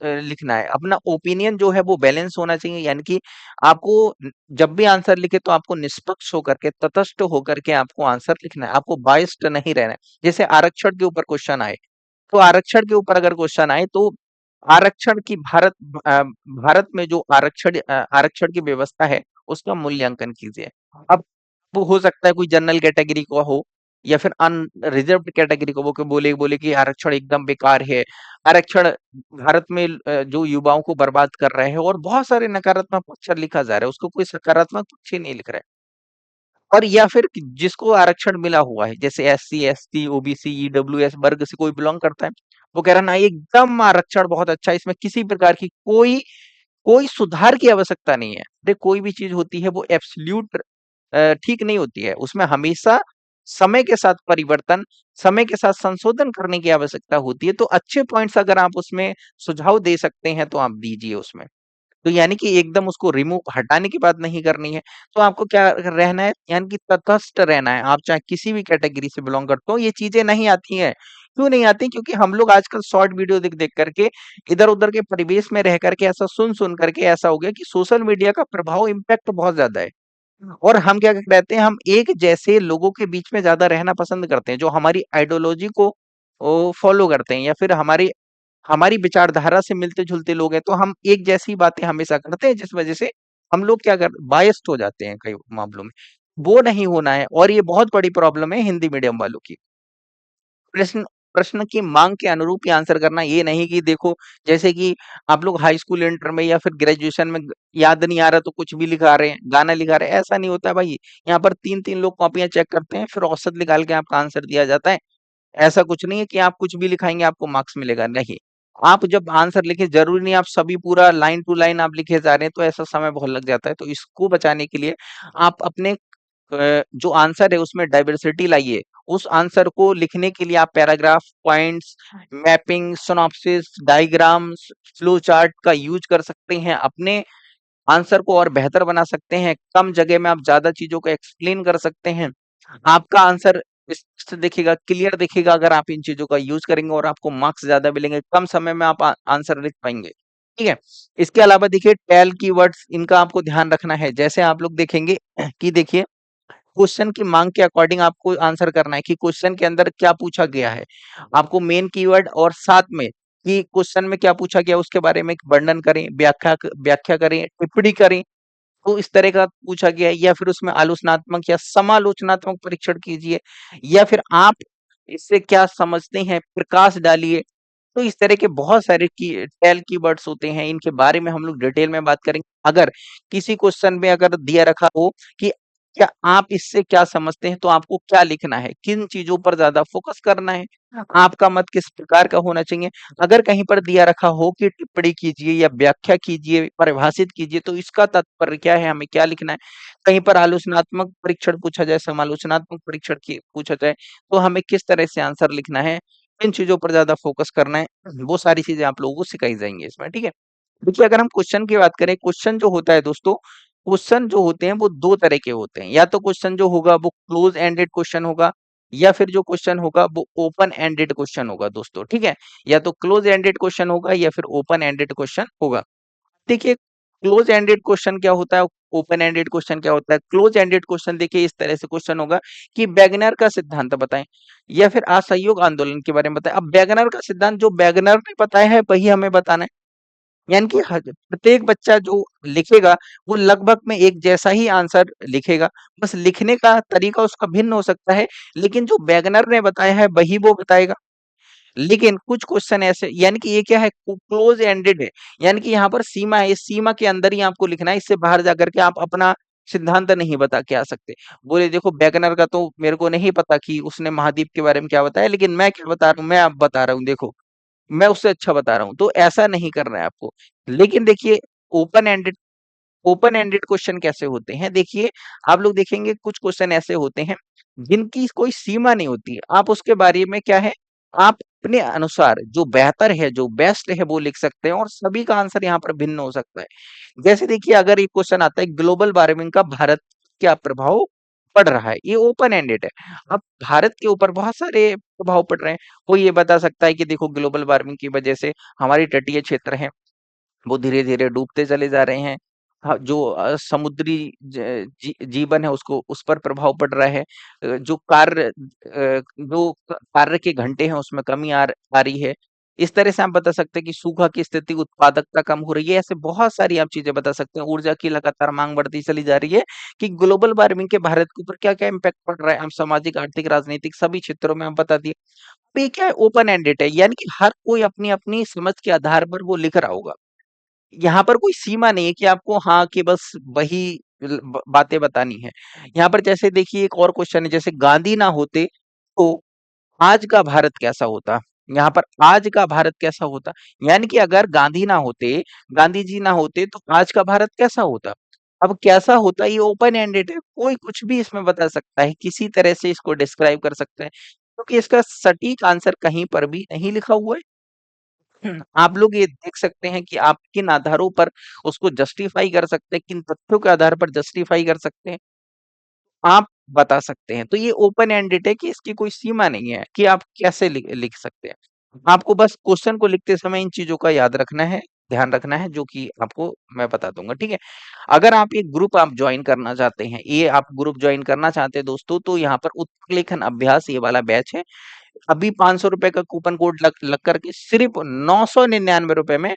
लिखना है। अपना ओपिनियन जो है वो बैलेंस होना चाहिए, यानी कि आपको जब भी आंसर लिखे तो आपको निष्पक्ष होकर के, तटस्थ होकर के आपको आंसर लिखना है, आपको बाइस्ड नहीं रहना है। जैसे आरक्षण के ऊपर क्वेश्चन आए, तो आरक्षण के ऊपर अगर क्वेश्चन आए तो आरक्षण की भारत में जो आरक्षण की व्यवस्था है उसका मूल्यांकन कीजिए। अब वो हो सकता है कोई जनरल कैटेगरी का हो या फिर अनरिजर्व्ड कैटेगरी को, वो बोले बोले कि आरक्षण एकदम बेकार है, आरक्षण भारत में जो युवाओं को बर्बाद कर रहे हैं, और बहुत सारे नकारात्मक पक्ष लिखा जा रहा है, उसको कोई सकारात्मक पक्ष ही नहीं लिख रहा है। और या फिर जिसको आरक्षण मिला हुआ है, जैसे एससी, एसटी, ओबीसी, ईडब्ल्यूएस वर्ग से कोई बिलोंग करता है, वो कह रहा है ना एकदम आरक्षण बहुत अच्छा है, इसमें किसी प्रकार की कोई कोई सुधार की आवश्यकता नहीं है। देख, कोई भी चीज होती है वो एब्सोल्यूट ठीक नहीं होती है, उसमें हमेशा समय के साथ परिवर्तन, समय के साथ संशोधन करने की आवश्यकता होती है। तो अच्छे पॉइंट्स अगर आप उसमें सुझाव दे सकते हैं तो आप दीजिए उसमें। तो यानी कि एकदम उसको रिमूव हटाने की बात नहीं करनी है। तो आपको क्या रहना है, यानी कि तटस्थ रहना है। आप चाहे किसी भी कैटेगरी से बिलोंग करते हो, ये चीजें नहीं आती हैं। क्यों नहीं आती? क्योंकि हम लोग आजकल शॉर्ट वीडियो देख देख करके, इधर उधर के परिवेश में रह करके, ऐसा सुन सुन करके ऐसा हो गया कि सोशल मीडिया का प्रभाव इम्पैक्ट बहुत ज्यादा है। और हम क्या कहते हैं, हम एक जैसे लोगों के बीच में ज्यादा रहना पसंद करते हैं, जो हमारी आइडियोलॉजी को फॉलो करते हैं, या फिर हमारी हमारी विचारधारा से मिलते जुलते लोग हैं, तो हम एक जैसी बातें हमेशा करते हैं, जिस वजह से हम लोग क्या कर बायस्ड हो जाते हैं कई मामलों में। वो नहीं होना है, और ये बहुत बड़ी प्रॉब्लम है हिंदी मीडियम वालों की। प्रश्न प्रश्न की मांग के अनुरूप ही आंसर करना, ये नहीं कि देखो, जैसे कि आप लोग हाई स्कूल इंटर में या फिर ग्रेजुएशन में याद नहीं आ रहा तो कुछ भी लिखा रहे हैं, गाना लिखा रहे हैं, ऐसा नहीं होता भाई। यहाँ पर तीन तीन लोग कॉपियां चेक करते हैं, फिर औसत निकाल के आपका आंसर दिया जाता है। ऐसा कुछ नहीं है कि आप कुछ भी लिखाएंगे आपको मार्क्स मिलेगा, नहीं। आप जब आंसर लिखे, जरूरी नहीं आप सभी पूरा लाइन टू लाइन आप लिखे जा रहे हैं, तो ऐसा समय बहुत लग जाता है। तो इसको बचाने के लिए आप अपने जो आंसर है उसमें डाइवर्सिटी लाइए। उस आंसर को लिखने के लिए आप paragraph, points, mapping, synopsis, diagrams, flow chart का यूज कर सकते हैं। अपने आंसर को और बेहतर बना सकते हैं। कम जगह में आप ज्यादा चीजों को एक्सप्लेन कर सकते हैं। आपका आंसर स्पष्ट दिखेगा, क्लियर दिखेगा, अगर आप इन चीजों का यूज करेंगे, और आपको मार्क्स ज्यादा मिलेंगे। कम समय में आप आंसर लिख पाएंगे। ठीक है। इसके अलावा देखिए, टेल कीवर्ड्स, इनका आपको ध्यान रखना है। जैसे आप लोग देखेंगे कि देखिए, क्वेश्चन की मांग के अकॉर्डिंग आपको आंसर करना है कि क्वेश्चन के अंदर क्या पूछा गया है। आपको मेन कीवर्ड और साथ में कि क्वेश्चन में क्या पूछा गया उसके बारे में वर्णन करें, व्याख्या करें, टिप्पणी करें। तो इस तरह का पूछा गया है, या फिर उसमें आलोचनात्मक या समालोचनात्मक परीक्षण कीजिए, या फिर आप इससे क्या समझते हैं, प्रकाश डालिए। तो इस तरह के बहुत सारे की टेल कीवर्ड्स होते हैं, इनके बारे में हम लोग डिटेल में बात करेंगे। अगर किसी क्वेश्चन में अगर दिया रखा हो कि क्या आप इससे क्या समझते हैं, तो आपको क्या लिखना है, किन चीजों पर ज्यादा फोकस करना है, आपका मत किस प्रकार का होना चाहिए। अगर कहीं पर दिया रखा हो कि टिप्पणी कीजिए या व्याख्या कीजिए, परिभाषित कीजिए, तो इसका तात्पर्य क्या है, हमें क्या लिखना है। कहीं पर आलोचनात्मक परीक्षण पूछा जाए, समालोचनात्मक परीक्षण की पूछा जाए, तो हमें किस तरह से आंसर लिखना है, किन चीजों पर ज्यादा फोकस करना है, वो सारी चीजें आप लोगों को सिखाई जाएंगी इसमें। ठीक है। देखिए, अगर हम क्वेश्चन की बात करें, क्वेश्चन जो होता है दोस्तों, क्वेश्चन जो होते हैं वो दो तरह के होते हैं। या तो क्वेश्चन जो होगा वो क्लोज एंडेड क्वेश्चन होगा, या फिर जो क्वेश्चन होगा वो ओपन एंडेड क्वेश्चन होगा दोस्तों। ठीक है। या तो क्लोज एंडेड क्वेश्चन होगा, या फिर ओपन एंडेड क्वेश्चन होगा। देखिए, क्लोज एंडेड क्वेश्चन क्या होता है, ओपन एंडेड क्वेश्चन क्या होता है। क्लोज एंडेड क्वेश्चन देखिए इस तरह से क्वेश्चन होगा कि वैगनर का सिद्धांत बताएं, या फिर असहयोग आंदोलन के बारे में बताएं। अब वैगनर का सिद्धांत जो वैगनर ने बताया है वही हमें बताना है। यानी कि प्रत्येक बच्चा जो लिखेगा, वो लगभग में एक जैसा ही आंसर लिखेगा। बस लिखने का तरीका उसका भिन्न हो सकता है, लेकिन जो वैगनर ने बताया है वही वो बताएगा। लेकिन कुछ क्वेश्चन ऐसे, यानी कि ये क्या है, क्लोज एंडेड है। यानी कि यहाँ पर सीमा है, इस सीमा के अंदर ही आपको लिखना है, इससे बाहर जाकर के आप अपना सिद्धांत नहीं बता के आ सकते। बोले देखो, वैगनर का तो मेरे को नहीं पता कि उसने महाद्वीप के बारे में क्या बताया, लेकिन मैं क्या बता रहा हूँ, मैं आप बता रहा हूँ, देखो मैं उससे अच्छा बता रहा हूँ। तो ऐसा नहीं करना है आपको। लेकिन देखिए, open ended open ended question कैसे होते हैं, देखिए, आप लोग देखेंगे कुछ क्वेश्चन ऐसे होते हैं जिनकी कोई सीमा नहीं होती है। आप उसके बारे में क्या है, आप अपने अनुसार जो बेहतर है, जो बेस्ट है, वो लिख सकते हैं, और सभी का आंसर यहाँ पर भिन्न हो सकता है। जैसे देखिए, अगर एक क्वेश्चन आता है, ग्लोबल वार्मिंग का भारत क्या प्रभाव पड़ रहा है, ये ओपन एंडेड है। अब भारत के ऊपर बहुत सारे प्रभाव पड़ रहे हैं। कोई ये बता सकता है कि देखो, ग्लोबल वार्मिंग की वजह से हमारी तटीय क्षेत्र है वो धीरे-धीरे डूबते चले जा रहे हैं। जो समुद्री जीवन है उसको उस पर प्रभाव पड़ रहा है। जो कार्य के घंटे हैं उसमें कमी आ रही है। इस तरह से आप बता सकते हैं कि सूखा की स्थिति, उत्पादकता कम हो रही है। ऐसे बहुत सारी आप चीजें बता सकते हैं। ऊर्जा की लगातार मांग बढ़ती चली जा रही है, कि ग्लोबल वार्मिंग के भारत के ऊपर क्या-क्या इम्पैक्ट पड़ रहा है। हम सामाजिक, आर्थिक, राजनीतिक सभी क्षेत्रों में हम बता दिए। तो ये क्या है, ओपन एंडेड है, यानी कि हर कोई अपनी-अपनी समझ के आधार पर वो लिख रहा होगा। यहाँ पर कोई सीमा नहीं है कि आपको हाँ कि बस वही बातें बतानी है। यहाँ पर जैसे देखिए, एक और क्वेश्चन है, जैसे गांधी ना होते तो आज का भारत कैसा होता। यहाँ पर आज का भारत कैसा होता, यानी कि अगर गांधी ना होते, गांधी जी ना होते, तो आज का भारत कैसा होता। अब कैसा होता, ये ओपन एंडेड है, कोई कुछ भी इसमें बता सकता है, किसी तरह से इसको डिस्क्राइब कर सकते हैं, क्योंकि इसका सटीक आंसर कहीं पर भी नहीं लिखा हुआ है। आप लोग ये देख सकते हैं कि आप किन आधारों पर उसको जस्टिफाई कर सकते हैं, किन तथ्यों के आधार पर जस्टिफाई कर सकते हैं, आप बता सकते हैं। तो ये ओपन एंडेड है, कि इसकी कोई सीमा नहीं है कि आप कैसे लिख सकते हैं। आपको बस क्वेश्चन को लिखते समय इन चीजों का याद रखना है। ध्यान रखना है, जो कि आपको मैं बता दूंगा, ठीक है। अगर आप एक ग्रुप आप ज्वाइन करना चाहते हैं, ये आप ग्रुप ज्वाइन करना चाहते हैं दोस्तों, तो यहाँ पर उत्तर लेखन अभ्यास ये वाला बैच है। अभी 500 रुपए का कूपन कोड लग करके सिर्फ 999 रुपए में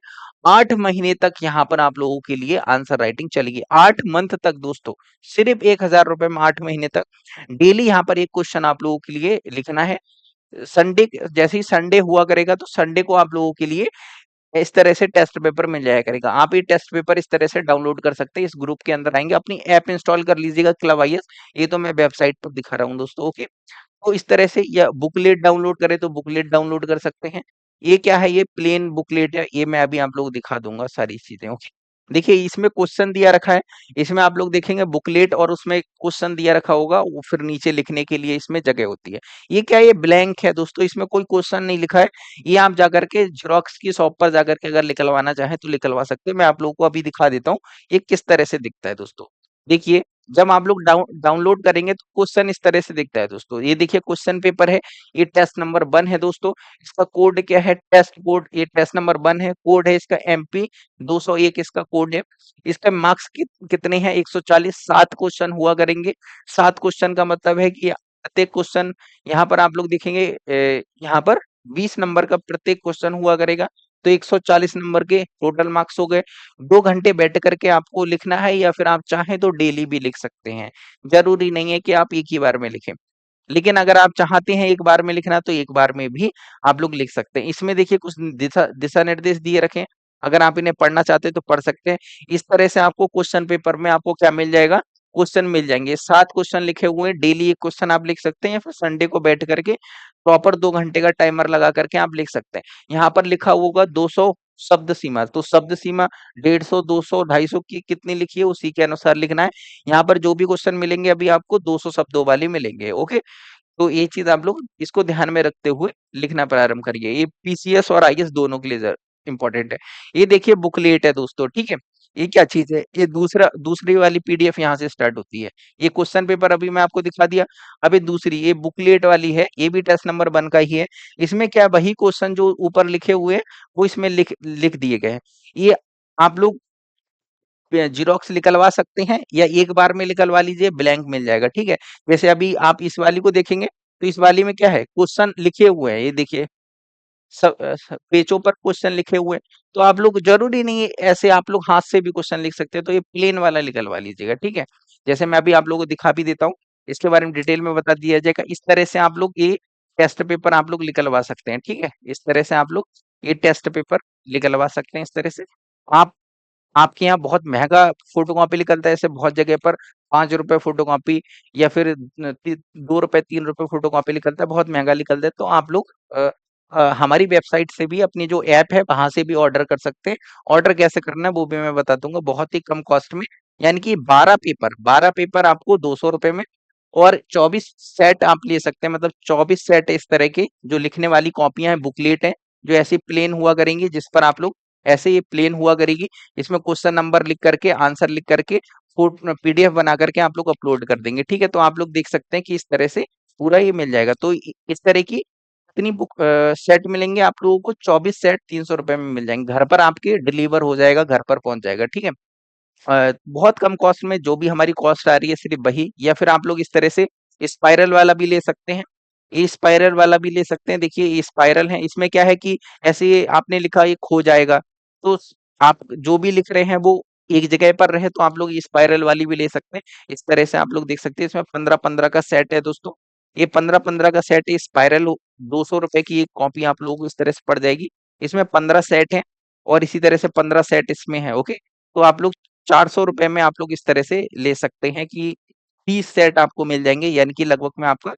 8 महीने तक यहाँ पर आप लोगों के लिए आंसर राइटिंग चलेगी। 8 मंथ तक दोस्तों, सिर्फ 1000 रुपए में 8 महीने तक। डेली यहाँ पर एक क्वेश्चन आप लोगों के लिए लिखना है। संडे, जैसे ही संडे हुआ करेगा तो संडे को आप लोगों के लिए इस तरह से टेस्ट पेपर मिल जाया करेगा। आप ये टेस्ट पेपर इस तरह से डाउनलोड कर सकते हैं। इस ग्रुप के अंदर आएंगे, अपनी ऐप इंस्टॉल कर लीजिएगा क्लब आईएएस। ये तो मैं वेबसाइट पर दिखा रहा हूँ दोस्तों, ओके। तो इस तरह से, या बुकलेट डाउनलोड करें तो बुकलेट डाउनलोड कर सकते हैं। ये क्या है, ये प्लेन बुकलेट है, ये मैं अभी आप लोग दिखा दूंगा सारी चीजें, ओके। देखिए इसमें क्वेश्चन दिया रखा है, इसमें आप लोग देखेंगे बुकलेट और उसमें क्वेश्चन दिया रखा होगा, वो फिर नीचे लिखने के लिए इसमें जगह होती है। ये क्या है, ये ब्लैंक है दोस्तों, इसमें कोई क्वेश्चन नहीं लिखा है। ये आप जाकर के जेरोक्स की शॉप पर जाकर के अगर निकलवाना चाहें तो निकलवा सकते हैं। मैं आप लोगों को अभी दिखा देता हूँ ये किस तरह से दिखता है दोस्तों। देखिए, जब आप लोग डाउनलोड करेंगे तो क्वेश्चन इस तरह से दिखता है दोस्तों। ये देखिए क्वेश्चन पेपर है, ये टेस्ट नंबर 1 है दोस्तों। इसका कोड क्या है, टेस्ट कोड, ये टेस्ट नंबर 1 है। कोड है इसका MP 201, इसका कोड है। इसके मार्क्स कितने हैं, 140। 7 क्वेश्चन हुआ करेंगे। 7 क्वेश्चन का मतलब है कि प्रत्येक क्वेश्चन, यहाँ पर आप लोग देखेंगे यहाँ पर 20 नंबर का प्रत्येक क्वेश्चन हुआ करेगा। तो 140 नंबर के टोटल मार्क्स हो गए। 2 घंटे बैठ करके आपको लिखना है, या फिर आप चाहें तो डेली भी लिख सकते हैं। जरूरी नहीं है कि आप एक ही बार में लिखें। लेकिन अगर आप चाहते हैं एक बार में लिखना तो एक बार में भी आप लोग लिख सकते हैं। इसमें देखिए कुछ दिशा दिशा निर्देश दिए रखे हैं। अगर आप इन्हें पढ़ना चाहते हैं तो पढ़ सकते हैं। इस तरह से आपको क्वेश्चन पेपर में आपको क्या मिल जाएगा, क्वेश्चन मिल जाएंगे। 7 क्वेश्चन लिखे हुए हैं, डेली एक क्वेश्चन आप लिख सकते हैं, या फिर संडे को बैठ करके प्रॉपर 2 घंटे का टाइमर लगा करके आप लिख सकते हैं। यहाँ पर लिखा होगा 200 शब्द सीमा, तो शब्द सीमा 150, 200, 250 की कितनी लिखी है उसी के अनुसार लिखना है। यहाँ पर जो भी क्वेश्चन मिलेंगे अभी आपको 200 शब्दों वाले मिलेंगे, ओके। तो ये चीज आप लोग इसको ध्यान में रखते हुए लिखना प्रारंभ करिए। ये पीसीएस और आईएएस दोनों के लिए इंपॉर्टेंट है। ये देखिए बुकलेट है दोस्तों, ठीक है। ये क्या चीज है, ये दूसरी वाली पीडीएफ यहाँ से स्टार्ट होती है। ये क्वेश्चन पेपर अभी मैं आपको दिखा दिया। अभी दूसरी ये बुकलेट वाली है, ये भी टेस्ट नंबर 1 का ही है। इसमें क्या, वही क्वेश्चन जो ऊपर लिखे हुए हैं वो इसमें लिख लिख दिए गए हैं। ये आप लोग जीरोक्स निकलवा सकते हैं, या एक बार में निकलवा लीजिए, ब्लैंक मिल जाएगा, ठीक है। जैसे अभी आप इस वाली को देखेंगे तो इस वाली में क्या है, क्वेश्चन लिखे हुए हैं, ये देखिए सब पेजों पर क्वेश्चन लिखे हुए हैं। तो आप लोग, जरूरी नहीं है ऐसे, आप लोग हाथ से भी क्वेश्चन लिख सकते हैं। तो ये प्लेन वाला निकलवा लीजिएगा, ठीक है। जैसे मैं अभी आप लोगों को दिखा भी देता हूँ, इसके बारे में डिटेल में बता दिया जाएगा। इस तरह से आप लोग ये टेस्ट पेपर आप लोग निकलवा सकते हैं, ठीक है। इस तरह से आप लोग ये टेस्ट पेपर निकलवा सकते हैं। इस तरह से आप आपके यहाँ बहुत महंगा फोटोकॉपी निकलता है, ऐसे बहुत जगह पर 5 रुपए फोटोकॉपी, या फिर 2 रुपए 3 रुपए फोटोकॉपी निकलता है, बहुत महंगा निकलता है। तो आप लोग हमारी वेबसाइट से भी, अपनी जो ऐप है वहां से भी ऑर्डर कर सकते हैं। ऑर्डर कैसे करना है वो भी मैं बता दूंगा, बहुत ही कम कॉस्ट में। यानी कि 12 पेपर आपको 200 रुपए में, और 24 सेट आप ले सकते हैं। मतलब 24 सेट इस तरह के जो लिखने वाली कॉपियां हैं, बुकलेट है, जो ऐसी प्लेन हुआ करेंगी, जिस पर आप लोग, ऐसे ये प्लेन हुआ करेगी, इसमें क्वेश्चन नंबर लिख करके, आंसर लिख करके, पीडीएफ बना करके आप लोग अपलोड कर देंगे, ठीक है। तो आप लोग देख सकते हैं कि इस तरह से पूरा ये मिल जाएगा। तो इस तरह की इतनी बुक सेट मिलेंगे आप लोगों को, 24 सेट 300 रुपए में मिल जाएंगे, घर पर आपके डिलीवर हो जाएगा, घर पर पहुंच जाएगा, ठीक है। बहुत कम कॉस्ट में, जो भी हमारी कॉस्ट आ रही है सिर्फ वही। या फिर आप लोग इस तरह से स्पाइरल वाला भी ले सकते हैं, ये स्पाइरल वाला भी ले सकते हैं। देखिए ये स्पाइरल है, इसमें क्या है कि ऐसे आपने लिखा ये खो जाएगा, तो आप जो भी लिख रहे हैं वो एक जगह पर रहे, तो आप लोग ये स्पाइरल वाली भी ले सकते हैं। इस तरह से आप लोग देख सकते हैं। इसमें 15-15 का सेट है दोस्तों, ये 15-15 का सेट है। स्पाइरल 200 रुपए की एक कॉपी आप लोगों को इस तरह से पड़ जाएगी। इसमें 15 सेट है, और इसी तरह से 15 सेट इसमें है, ओके। तो आप लोग 400 रुपए में आप लोग इस तरह से ले सकते हैं कि 30 सेट आपको मिल जाएंगे। यानी कि लगभग में आपका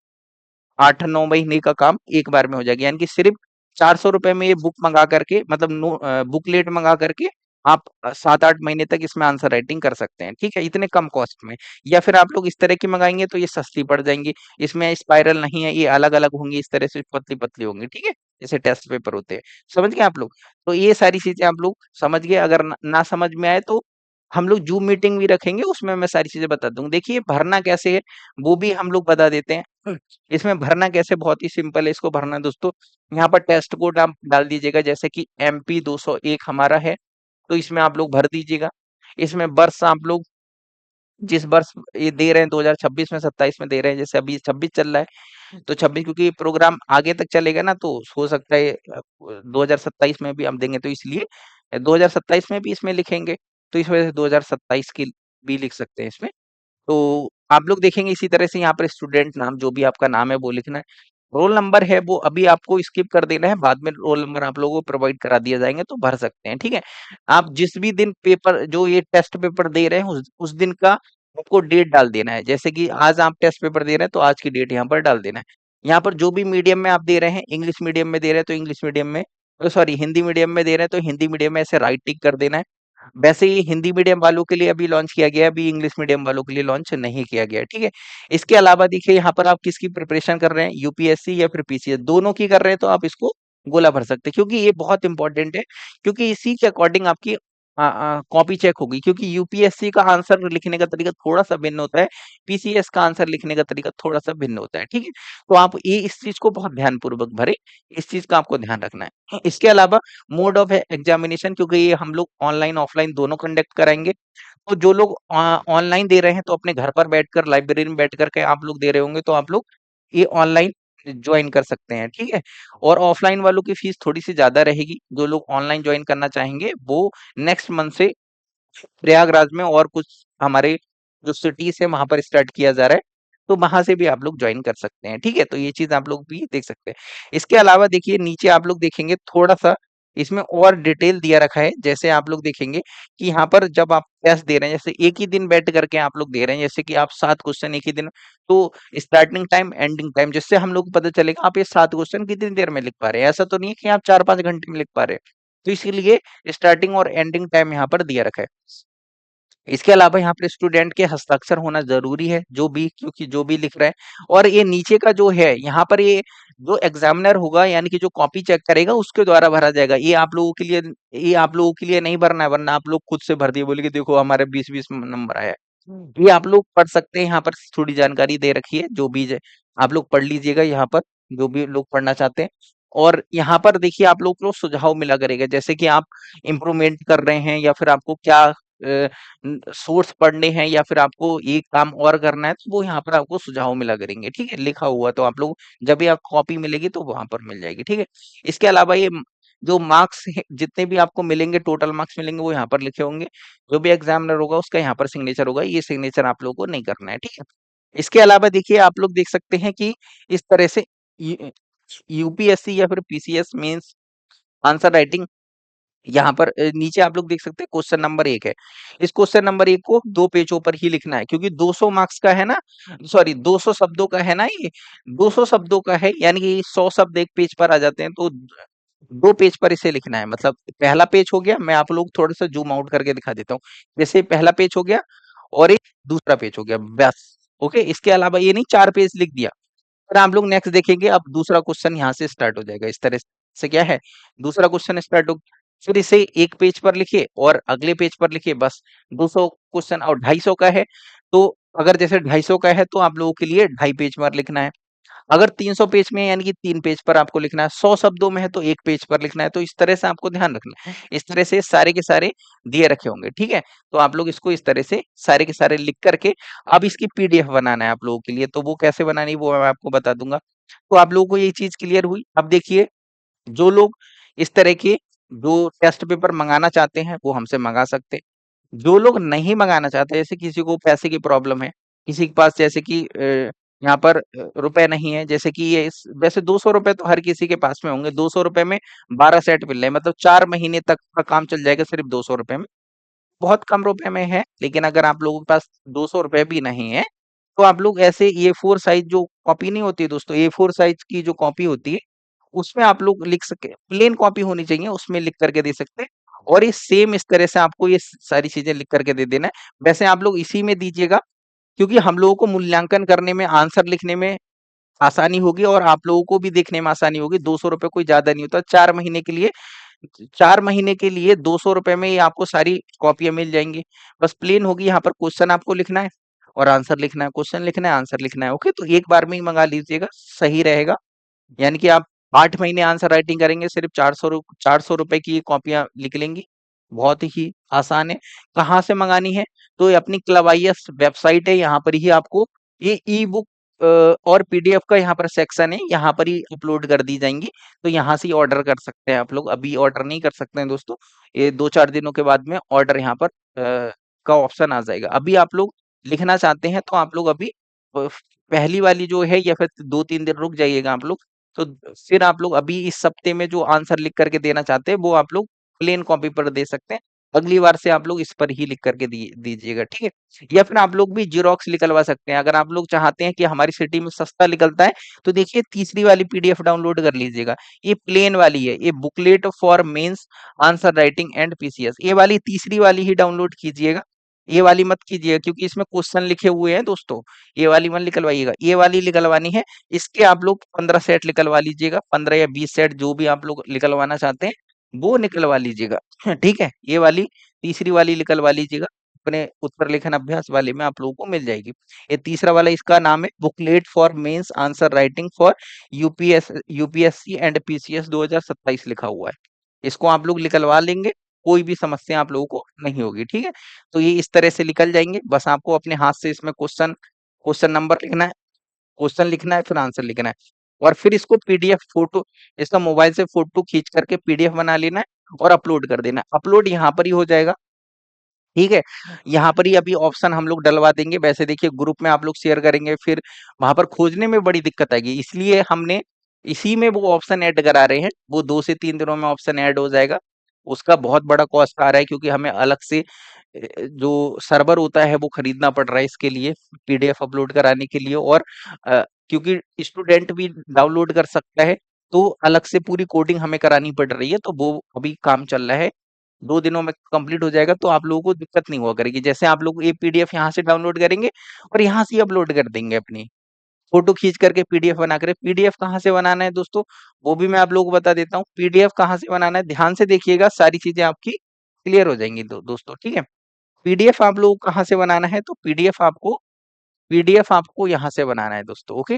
8-9 महीने का काम एक बार में हो जाएगा। यानी कि सिर्फ 400 रुपए में ये बुक मंगा करके, मतलब बुकलेट मंगा करके आप 7-8 महीने तक इसमें आंसर राइटिंग कर सकते हैं, ठीक है, इतने कम कॉस्ट में। या फिर आप लोग इस तरह की मंगाएंगे तो ये सस्ती पड़ जाएंगी। इसमें स्पाइरल नहीं है, ये अलग अलग होंगी, इस तरह से पतली पतली होंगी, ठीक है, जैसे टेस्ट पेपर होते हैं। समझ गए आप लोग। तो ये सारी चीजें आप लोग समझ गए। अगर ना समझ में आए तो हम लोग जूम मीटिंग भी रखेंगे, उसमें मैं सारी चीजें बता दूंगा। देखिए भरना कैसे है वो भी हम लोग बता देते हैं। इसमें भरना कैसे, बहुत ही सिंपल है इसको भरना दोस्तों। यहाँ पर टेस्ट कोड आप डाल दीजिएगा, जैसे कि MP 201 हमारा है। तो इसमें आप लोग भर दीजिएगा। इसमें वर्ष आप लोग जिस वर्ष ये दे रहे हैं 2026 में 27 में दे रहे हैं, जैसे अभी 26 चल रहा है तो 26, क्योंकि ये प्रोग्राम आगे तक चलेगा ना, तो हो सकता है 2027 में भी हम देंगे, तो इसलिए 2027 में भी इसमें लिखेंगे, तो इस वजह से 2027 की भी लिख सकते हैं इसमें। तो आप लोग देखेंगे इसी तरह से यहाँ पर स्टूडेंट नाम, जो भी आपका नाम है वो लिखना है। रोल नंबर है वो अभी आपको स्किप कर देना है, बाद में रोल नंबर आप लोगों को प्रोवाइड करा दिया जाएंगे, तो भर सकते हैं, ठीक है। आप जिस भी दिन पेपर, जो ये टेस्ट पेपर दे रहे हैं, उस दिन का आपको डेट डाल देना है। जैसे कि आज आप टेस्ट पेपर दे रहे हैं तो आज की डेट यहाँ पर डाल देना है। यहाँ पर जो भी मीडियम में आप दे रहे हैं, इंग्लिश मीडियम में दे रहे हैं तो इंग्लिश मीडियम में, सॉरी हिंदी मीडियम में दे रहे हैं तो हिंदी मीडियम में ऐसे राइट टिक कर देना है। वैसे ये हिंदी मीडियम वालों के लिए अभी लॉन्च किया गया है, अभी इंग्लिश मीडियम वालों के लिए लॉन्च नहीं किया गया है, ठीक है। इसके अलावा देखिए यहाँ पर आप किसकी प्रिपरेशन कर रहे हैं, यूपीएससी या फिर पीसीएस, दोनों की कर रहे हैं तो आप इसको गोला भर सकते हैं, क्योंकि ये बहुत इंपॉर्टेंट है, क्योंकि इसी के अकॉर्डिंग आपकी कॉपी चेक होगी। क्योंकि यूपीएससी का आंसर लिखने का तरीका थोड़ा सा भिन्न होता है, पीसीएस का आंसर लिखने का तरीका थोड़ा सा भिन्न होता है, ठीक है। तो आप ये इस चीज को बहुत ध्यानपूर्वक भरे, इस चीज का आपको ध्यान रखना है। इसके अलावा मोड ऑफ एग्जामिनेशन, क्योंकि ये हम लोग ऑनलाइन ऑफलाइन दोनों कंडक्ट कराएंगे, तो जो लोग ऑनलाइन दे रहे हैं तो अपने घर पर बैठकर, लाइब्रेरी में बैठ करके आप लोग दे रहे होंगे, तो आप लोग ये ऑनलाइन ज्वाइन कर सकते हैं, ठीक है। और ऑफलाइन वालों की फीस थोड़ी सी ज्यादा रहेगी। जो लोग ऑनलाइन ज्वाइन करना चाहेंगे वो नेक्स्ट मंथ से प्रयागराज में और कुछ हमारे जो सिटीज है वहां पर स्टार्ट किया जा रहा है, तो वहां से भी आप लोग ज्वाइन कर सकते हैं, ठीक है। तो ये चीज आप लोग भी देख सकते हैं। इसके अलावा देखिए नीचे आप लोग देखेंगे थोड़ा सा इसमें और डिटेल दिया रखा है। जैसे आप लोग देखेंगे कि यहाँ पर जब आप टेस्ट दे रहे हैं, जैसे एक ही दिन बैठ करके आप लोग दे रहे हैं, जैसे कि आप 7 क्वेश्चन एक ही दिन, तो स्टार्टिंग टाइम एंडिंग टाइम, जिससे हम लोग को पता चलेगा आप ये 7 क्वेश्चन कितनी देर में लिख पा रहे हैं। ऐसा तो नहीं है कि आप 4-5 घंटे में लिख पा रहे हैं, तो इसीलिए स्टार्टिंग और एंडिंग टाइम यहाँ पर दिया रखा है। इसके अलावा यहाँ पर स्टूडेंट के हस्ताक्षर होना जरूरी है, जो भी, क्योंकि जो भी लिख रहा है। और ये नीचे का जो है यहाँ पर, ये जो एग्जामिनर होगा यानी कि जो कॉपी चेक करेगा उसके द्वारा भरा जाएगा। ये आप लोगों के लिए नहीं भरना है, वरना आप लोग खुद से भर दिए, बोले कि देखो हमारे 20-20 नंबर आया है। ये आप लोग पढ़ सकते हैं, यहाँ पर थोड़ी जानकारी दे रखी है, जो भी आप लोग पढ़ लीजिएगा यहाँ पर, जो भी लोग पढ़ना चाहते हैं। और यहाँ पर देखिए आप लोग को सुझाव मिला करेगा, जैसे कि आप इम्प्रूवमेंट कर रहे हैं या फिर आपको क्या सोर्स पढ़ने हैं या फिर आपको ये काम और करना है, तो वो यहाँ पर आपको सुझाव मिला करेंगे, ठीक है, लिखा हुआ। तो आप लोग जब भी आप कॉपी मिलेगी तो वहां पर मिल जाएगी, ठीक है। इसके अलावा ये जो मार्क्स जितने भी आपको मिलेंगे, टोटल मार्क्स मिलेंगे, वो यहाँ पर लिखे होंगे। जो भी एग्जामिनर होगा उसका यहाँ पर सिग्नेचर होगा, ये सिग्नेचर आप लोगों को नहीं करना है, ठीक है। इसके अलावा देखिए आप लोग देख सकते हैं कि इस तरह से यूपीएससी या फिर पीसीएस मेंस आंसर राइटिंग, यहाँ पर नीचे आप लोग देख सकते हैं क्वेश्चन नंबर 1 है। इस क्वेश्चन नंबर 1 को 2 पेजों पर ही लिखना है, क्योंकि 200 मार्क्स का है ना, सॉरी 200 शब्दों का है ना, ये 200 शब्दों का है, यानी कि 100 शब्द एक पेज पर आ जाते हैं, तो 2 पेज पर इसे लिखना है। मतलब पहला पेज हो गया, मैं आप लोग थोड़ा सा जूम आउट करके दिखा देता हूँ। जैसे पहला पेज हो गया और एक दूसरा पेज हो गया, बस। ओके, इसके अलावा ये नहीं 4 पेज लिख दिया। फिर आप लोग नेक्स्ट देखेंगे, अब दूसरा क्वेश्चन यहाँ से स्टार्ट हो जाएगा। इस तरह से क्या है, दूसरा क्वेश्चन स्टार्ट हो, फिर इसे एक पेज पर लिखिए और अगले पेज पर लिखिए, बस। 200 क्वेश्चन और 250 का है, तो अगर जैसे 250 का है तो आप लोगों के लिए 2.5 पेज पर लिखना है। अगर 300 पेज में है, यानी कि 3 पेज पर आपको लिखना है। 100 शब्दों में है तो 1 पेज पर लिखना है। तो इस तरह से आपको ध्यान रखना है। इस तरह से सारे के सारे दिए रखे होंगे, ठीक है। तो आप लोग इसको इस तरह से सारे के सारे लिख करके, अब इसकी पीडीएफ बनाना है आप लोगों के लिए। तो वो कैसे बनानी है वो मैं आपको बता दूंगा। तो आप लोगों को ये चीज क्लियर हुई। अब देखिए, जो लोग इस तरह के जो टेस्ट पेपर मंगाना चाहते हैं वो हमसे मंगा सकते हैं। जो लोग नहीं मंगाना चाहते, जैसे किसी को पैसे की प्रॉब्लम है, किसी के पास जैसे कि यहाँ पर रुपए नहीं है, जैसे कि वैसे 200 रुपए तो हर किसी के पास में होंगे। 200 रुपए में 12 सेट मिल रहे हैं, मतलब 4 महीने तक का काम चल जाएगा सिर्फ 200 रुपए में। बहुत कम रुपए में है, लेकिन अगर आप लोगों के पास 200 रुपए भी नहीं है, तो आप लोग ऐसे A4 साइज जो कॉपी नहीं होती है दोस्तों, A4 साइज की जो कॉपी होती है, उसमें आप लोग लिख सके, प्लेन कॉपी होनी चाहिए, उसमें लिख करके दे सकते हैं। और ये सेम इस तरह से आपको ये सारी चीजें लिख करके दे देना है। वैसे आप लोग इसी में दीजिएगा, क्योंकि हम लोगों को मूल्यांकन करने में, आंसर लिखने में आसानी होगी और आप लोगों को भी देखने में आसानी होगी। 200 रुपए कोई ज्यादा नहीं होता। 4 महीने के लिए 200 रुपए में ये आपको सारी कॉपियां मिल जाएंगी। बस प्लेन होगी, यहाँ पर क्वेश्चन आपको लिखना है और आंसर लिखना है, क्वेश्चन लिखना है, आंसर लिखना है। ओके, तो एक बार में ही मंगा लीजिएगा, सही रहेगा। यानी कि आप 8 महीने आंसर राइटिंग करेंगे, सिर्फ 400 रुपए की कॉपियां लिख लेंगी। बहुत ही आसान है। कहाँ से मंगानी है? तो ये अपनी क्लब आईएस वेबसाइट है, यहाँ पर ही आपको ये ई बुक और पीडीएफ का यहाँ पर सेक्शन है, यहाँ पर ही अपलोड कर दी जाएंगी। तो यहाँ से ही ऑर्डर कर सकते हैं आप लोग, अभी ऑर्डर नहीं कर सकते हैं दोस्तों। ये 2-4 दिनों के बाद में ऑर्डर यहाँ पर का ऑप्शन आ जाएगा। अभी आप लोग लिखना चाहते हैं तो आप लोग अभी पहली वाली जो है, या फिर 2-3 दिन रुक जाइएगा आप लोग। तो फिर आप लोग अभी इस हफ्ते में जो आंसर लिख करके देना चाहते हैं वो आप लोग प्लेन कॉपी पर दे सकते हैं। अगली बार से आप लोग इस पर ही लिख करके दीजिएगा, ठीक है? या फिर आप लोग भी ज़ेरॉक्स निकलवा सकते हैं। अगर आप लोग चाहते हैं कि हमारी सिटी में सस्ता निकलता है, तो देखिए तीसरी वाली पीडीएफ डाउनलोड कर लीजिएगा। ये प्लेन वाली है, ये booklet for mains answer writing and PCS, ये वाली तीसरी वाली ही डाउनलोड कीजिएगा। ये वाली मत कीजिएगा क्योंकि इसमें क्वेश्चन लिखे हुए हैं दोस्तों। ये वाली मत निकलवाइएगा, ये वाली निकलवानी है। इसके आप लोग 15 सेट निकलवा लीजिएगा, 15 या 20 सेट जो भी आप लोग निकलवाना चाहते हैं, वो निकलवा लीजिएगा। ठीक है? ये वाली तीसरी वाली निकलवा लीजिएगा। अपने उत्तर लेखन अभ्यास वाले में आप लोगों को मिल जाएगी। ये तीसरा वाला इसका नाम है booklet for mains answer writing for UPSC and PCS 2027 लिखा हुआ है। इसको आप लोग निकलवा लेंगे, कोई भी समस्या आप लोगों को नहीं होगी, ठीक है? तो ये इस तरह से निकल जाएंगे। बस आपको अपने हाथ से इसमें क्वेश्चन क्वेश्चन नंबर लिखना है, क्वेश्चन लिखना है, फिर आंसर लिखना है, और फिर इसको पीडीएफ फोटो, इसका मोबाइल से फोटो खींच करके पीडीएफ बना लेना है और अपलोड कर देना है। अपलोड यहाँ पर ही हो जाएगा, ठीक है? यहाँ पर ही अभी ऑप्शन हम लोग डलवा देंगे। वैसे देखिए ग्रुप में आप लोग शेयर करेंगे, फिर वहां पर खोजने में बड़ी दिक्कत आएगी, इसलिए हमने इसी में वो ऑप्शन ऐड करा रहे हैं। वो 2 से 3 दिनों में ऑप्शन ऐड हो जाएगा। उसका बहुत बड़ा कॉस्ट आ रहा है क्योंकि हमें अलग से जो सर्वर होता है वो खरीदना पड़ रहा है इसके लिए, पीडीएफ अपलोड कराने के लिए। और क्योंकि स्टूडेंट भी डाउनलोड कर सकता है, तो अलग से पूरी कोडिंग हमें करानी पड़ रही है। तो वो अभी काम चल रहा है, 2 दिनों में कंप्लीट हो जाएगा, तो आप लोगों को दिक्कत नहीं हुआ करेगी। जैसे आप लोग ये पीडीएफ यहाँ से डाउनलोड करेंगे और यहाँ से ही अपलोड कर देंगे अपनी फोटो खींच करके पीडीएफ बना कर। पीडीएफ कहाँ से बनाना है दोस्तों, वो भी मैं आप लोगों को बता देता हूँ। पीडीएफ कहाँ से बनाना है, ध्यान से देखिएगा, सारी चीजें आपकी क्लियर हो जाएंगी दोस्तों, ठीक है? पीडीएफ आप लोगों को कहाँ से बनाना है, तो पीडीएफ आपको यहाँ से बनाना है दोस्तों, ओके?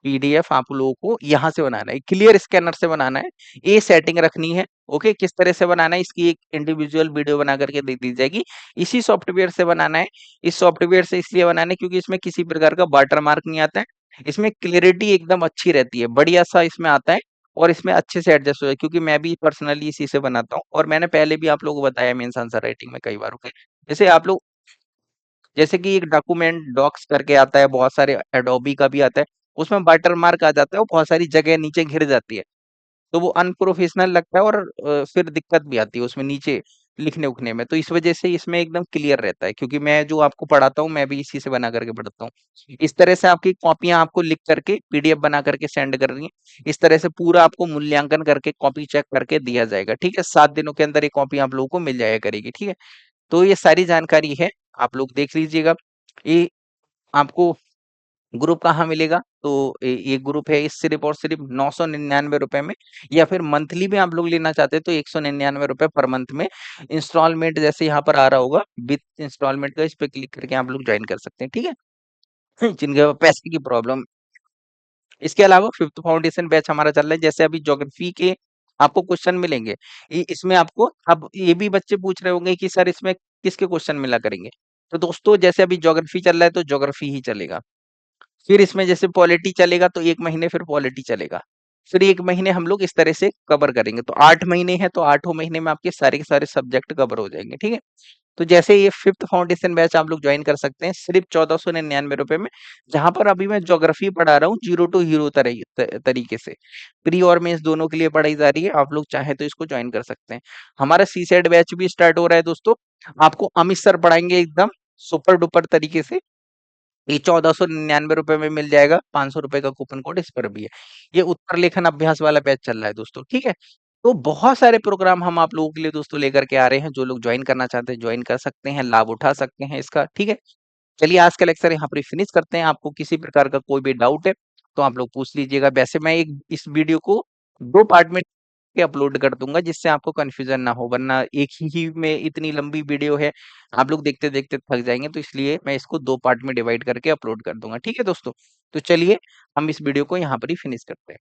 पीडीएफ आप लोगों को यहाँ से बनाना है, क्लियर स्कैनर से बनाना है। ये सेटिंग रखनी है, ओके? किस तरह से बनाना है इसकी एक इंडिविजुअल वीडियो बना करके दे दी जाएगी। इसी सॉफ्टवेयर से बनाना है। इस सॉफ्टवेयर से इसलिए बनाना है क्योंकि इसमें किसी प्रकार का वाटर मार्क नहीं आता है। इसमें क्लियरिटी एकदम अच्छी रहती है, बढ़िया सा इसमें आता है, और इसमें अच्छे से एडजस्ट हो जाए, क्योंकि मैं भी पर्सनली इसी से बनाता हूँ और मैंने पहले भी आप लोगों को बताया मेंस आंसर राइटिंग में कई बार, ओके? जैसे आप लोग, जैसे कि एक डॉक्यूमेंट डॉक्स करके आता है, बहुत सारे एडोबी का भी आता है, उसमें वाटर मार्क आ जाता है और बहुत सारी जगह नीचे घिर जाती है, तो वो अनप्रोफेशनल लगता है और फिर दिक्कत भी आती है उसमें नीचे लिखने उखने में। तो इस वजह से इसमें एकदम क्लियर रहता है, क्योंकि मैं जो आपको पढ़ाता हूँ मैं भी इसी से बना करके पढ़ाता हूँ। इस तरह से आपकी कॉपियां आपको लिख करके पीडीएफ बना करके सेंड कर रही हैं। इस तरह से पूरा आपको मूल्यांकन करके कॉपी चेक करके दिया जाएगा, ठीक है? 7 दिनों के अंदर ये कॉपी आप लोगों को मिल जाया करेगी, ठीक है? तो ये सारी जानकारी है, आप लोग देख लीजिएगा। ये आपको ग्रुप कहाँ मिलेगा? तो ये ग्रुप है, इस सिर्फ और सिर्फ 999 रुपए में, या फिर मंथली में आप लोग लेना चाहते हैं तो 199 रुपए पर मंथ में इंस्टॉलमेंट, जैसे यहाँ पर आ रहा होगा विथ इंस्टॉलमेंट का, इस पे क्लिक करके आप लोग ज्वाइन कर सकते हैं, ठीक है? जिनके पास पैसे की प्रॉब्लम। इसके अलावा फिफ्थ फाउंडेशन बैच हमारा चल रहा है। जैसे अभी ज्योग्राफी के आपको क्वेश्चन मिलेंगे, इसमें आपको, अब ये भी बच्चे पूछ रहे होंगे कि सर इसमें किसके क्वेश्चन मिला करेंगे? तो दोस्तों जैसे अभी ज्योग्राफी चल रहा है तो ज्योग्राफी ही चलेगा। फिर इसमें जैसे पॉलिटी चलेगा तो 1 महीने फिर पॉलिटी चलेगा। फिर 1 महीने हम लोग इस तरह से कवर करेंगे। तो 8 महीने हैं, तो 8 महीने में आपके सारे के सारे सब्जेक्ट कवर हो जाएंगे, ठीक है? तो जैसे ये फिफ्थ फाउंडेशन बैच आप लोग ज्वाइन कर सकते हैं सिर्फ 1499 रुपए में, जहां पर अभी मैं ज्योग्राफी पढ़ा रहा हूँ जीरो टू हीरो तरीके से। प्री और मेंस दोनों के लिए पढ़ाई जा रही है, आप लोग चाहे तो इसको ज्वाइन कर सकते हैं। हमारा सी सेट बैच भी स्टार्ट हो रहा है दोस्तों। आपको अमित सर पढ़ाएंगे एकदम सुपर डुपर तरीके से। ये 1499 रुपए में मिल जाएगा, 500 रुपए का कूपन कोड इस पर भी है। ये उत्तर लेखन अभ्यास वाला बैच चल रहा है दोस्तों, ठीक है? तो बहुत सारे प्रोग्राम हम आप लोगों के लिए दोस्तों लेकर के आ रहे हैं। जो लोग ज्वाइन करना चाहते हैं ज्वाइन कर सकते हैं, लाभ उठा सकते हैं इसका, ठीक है? चलिए आज का लेक्चर यहाँ पर फिनिश करते हैं। आपको किसी प्रकार का कोई भी डाउट है तो आप लोग पूछ लीजिएगा। वैसे मैं एक इस वीडियो को 2 पार्ट में के अपलोड कर दूंगा, जिससे आपको कंफ्यूजन ना हो, वरना एक ही में इतनी लंबी वीडियो है, आप लोग देखते देखते थक जाएंगे। तो इसलिए मैं इसको 2 पार्ट में डिवाइड करके अपलोड कर दूंगा, ठीक है दोस्तों? तो चलिए हम इस वीडियो को यहाँ पर ही फिनिश करते हैं।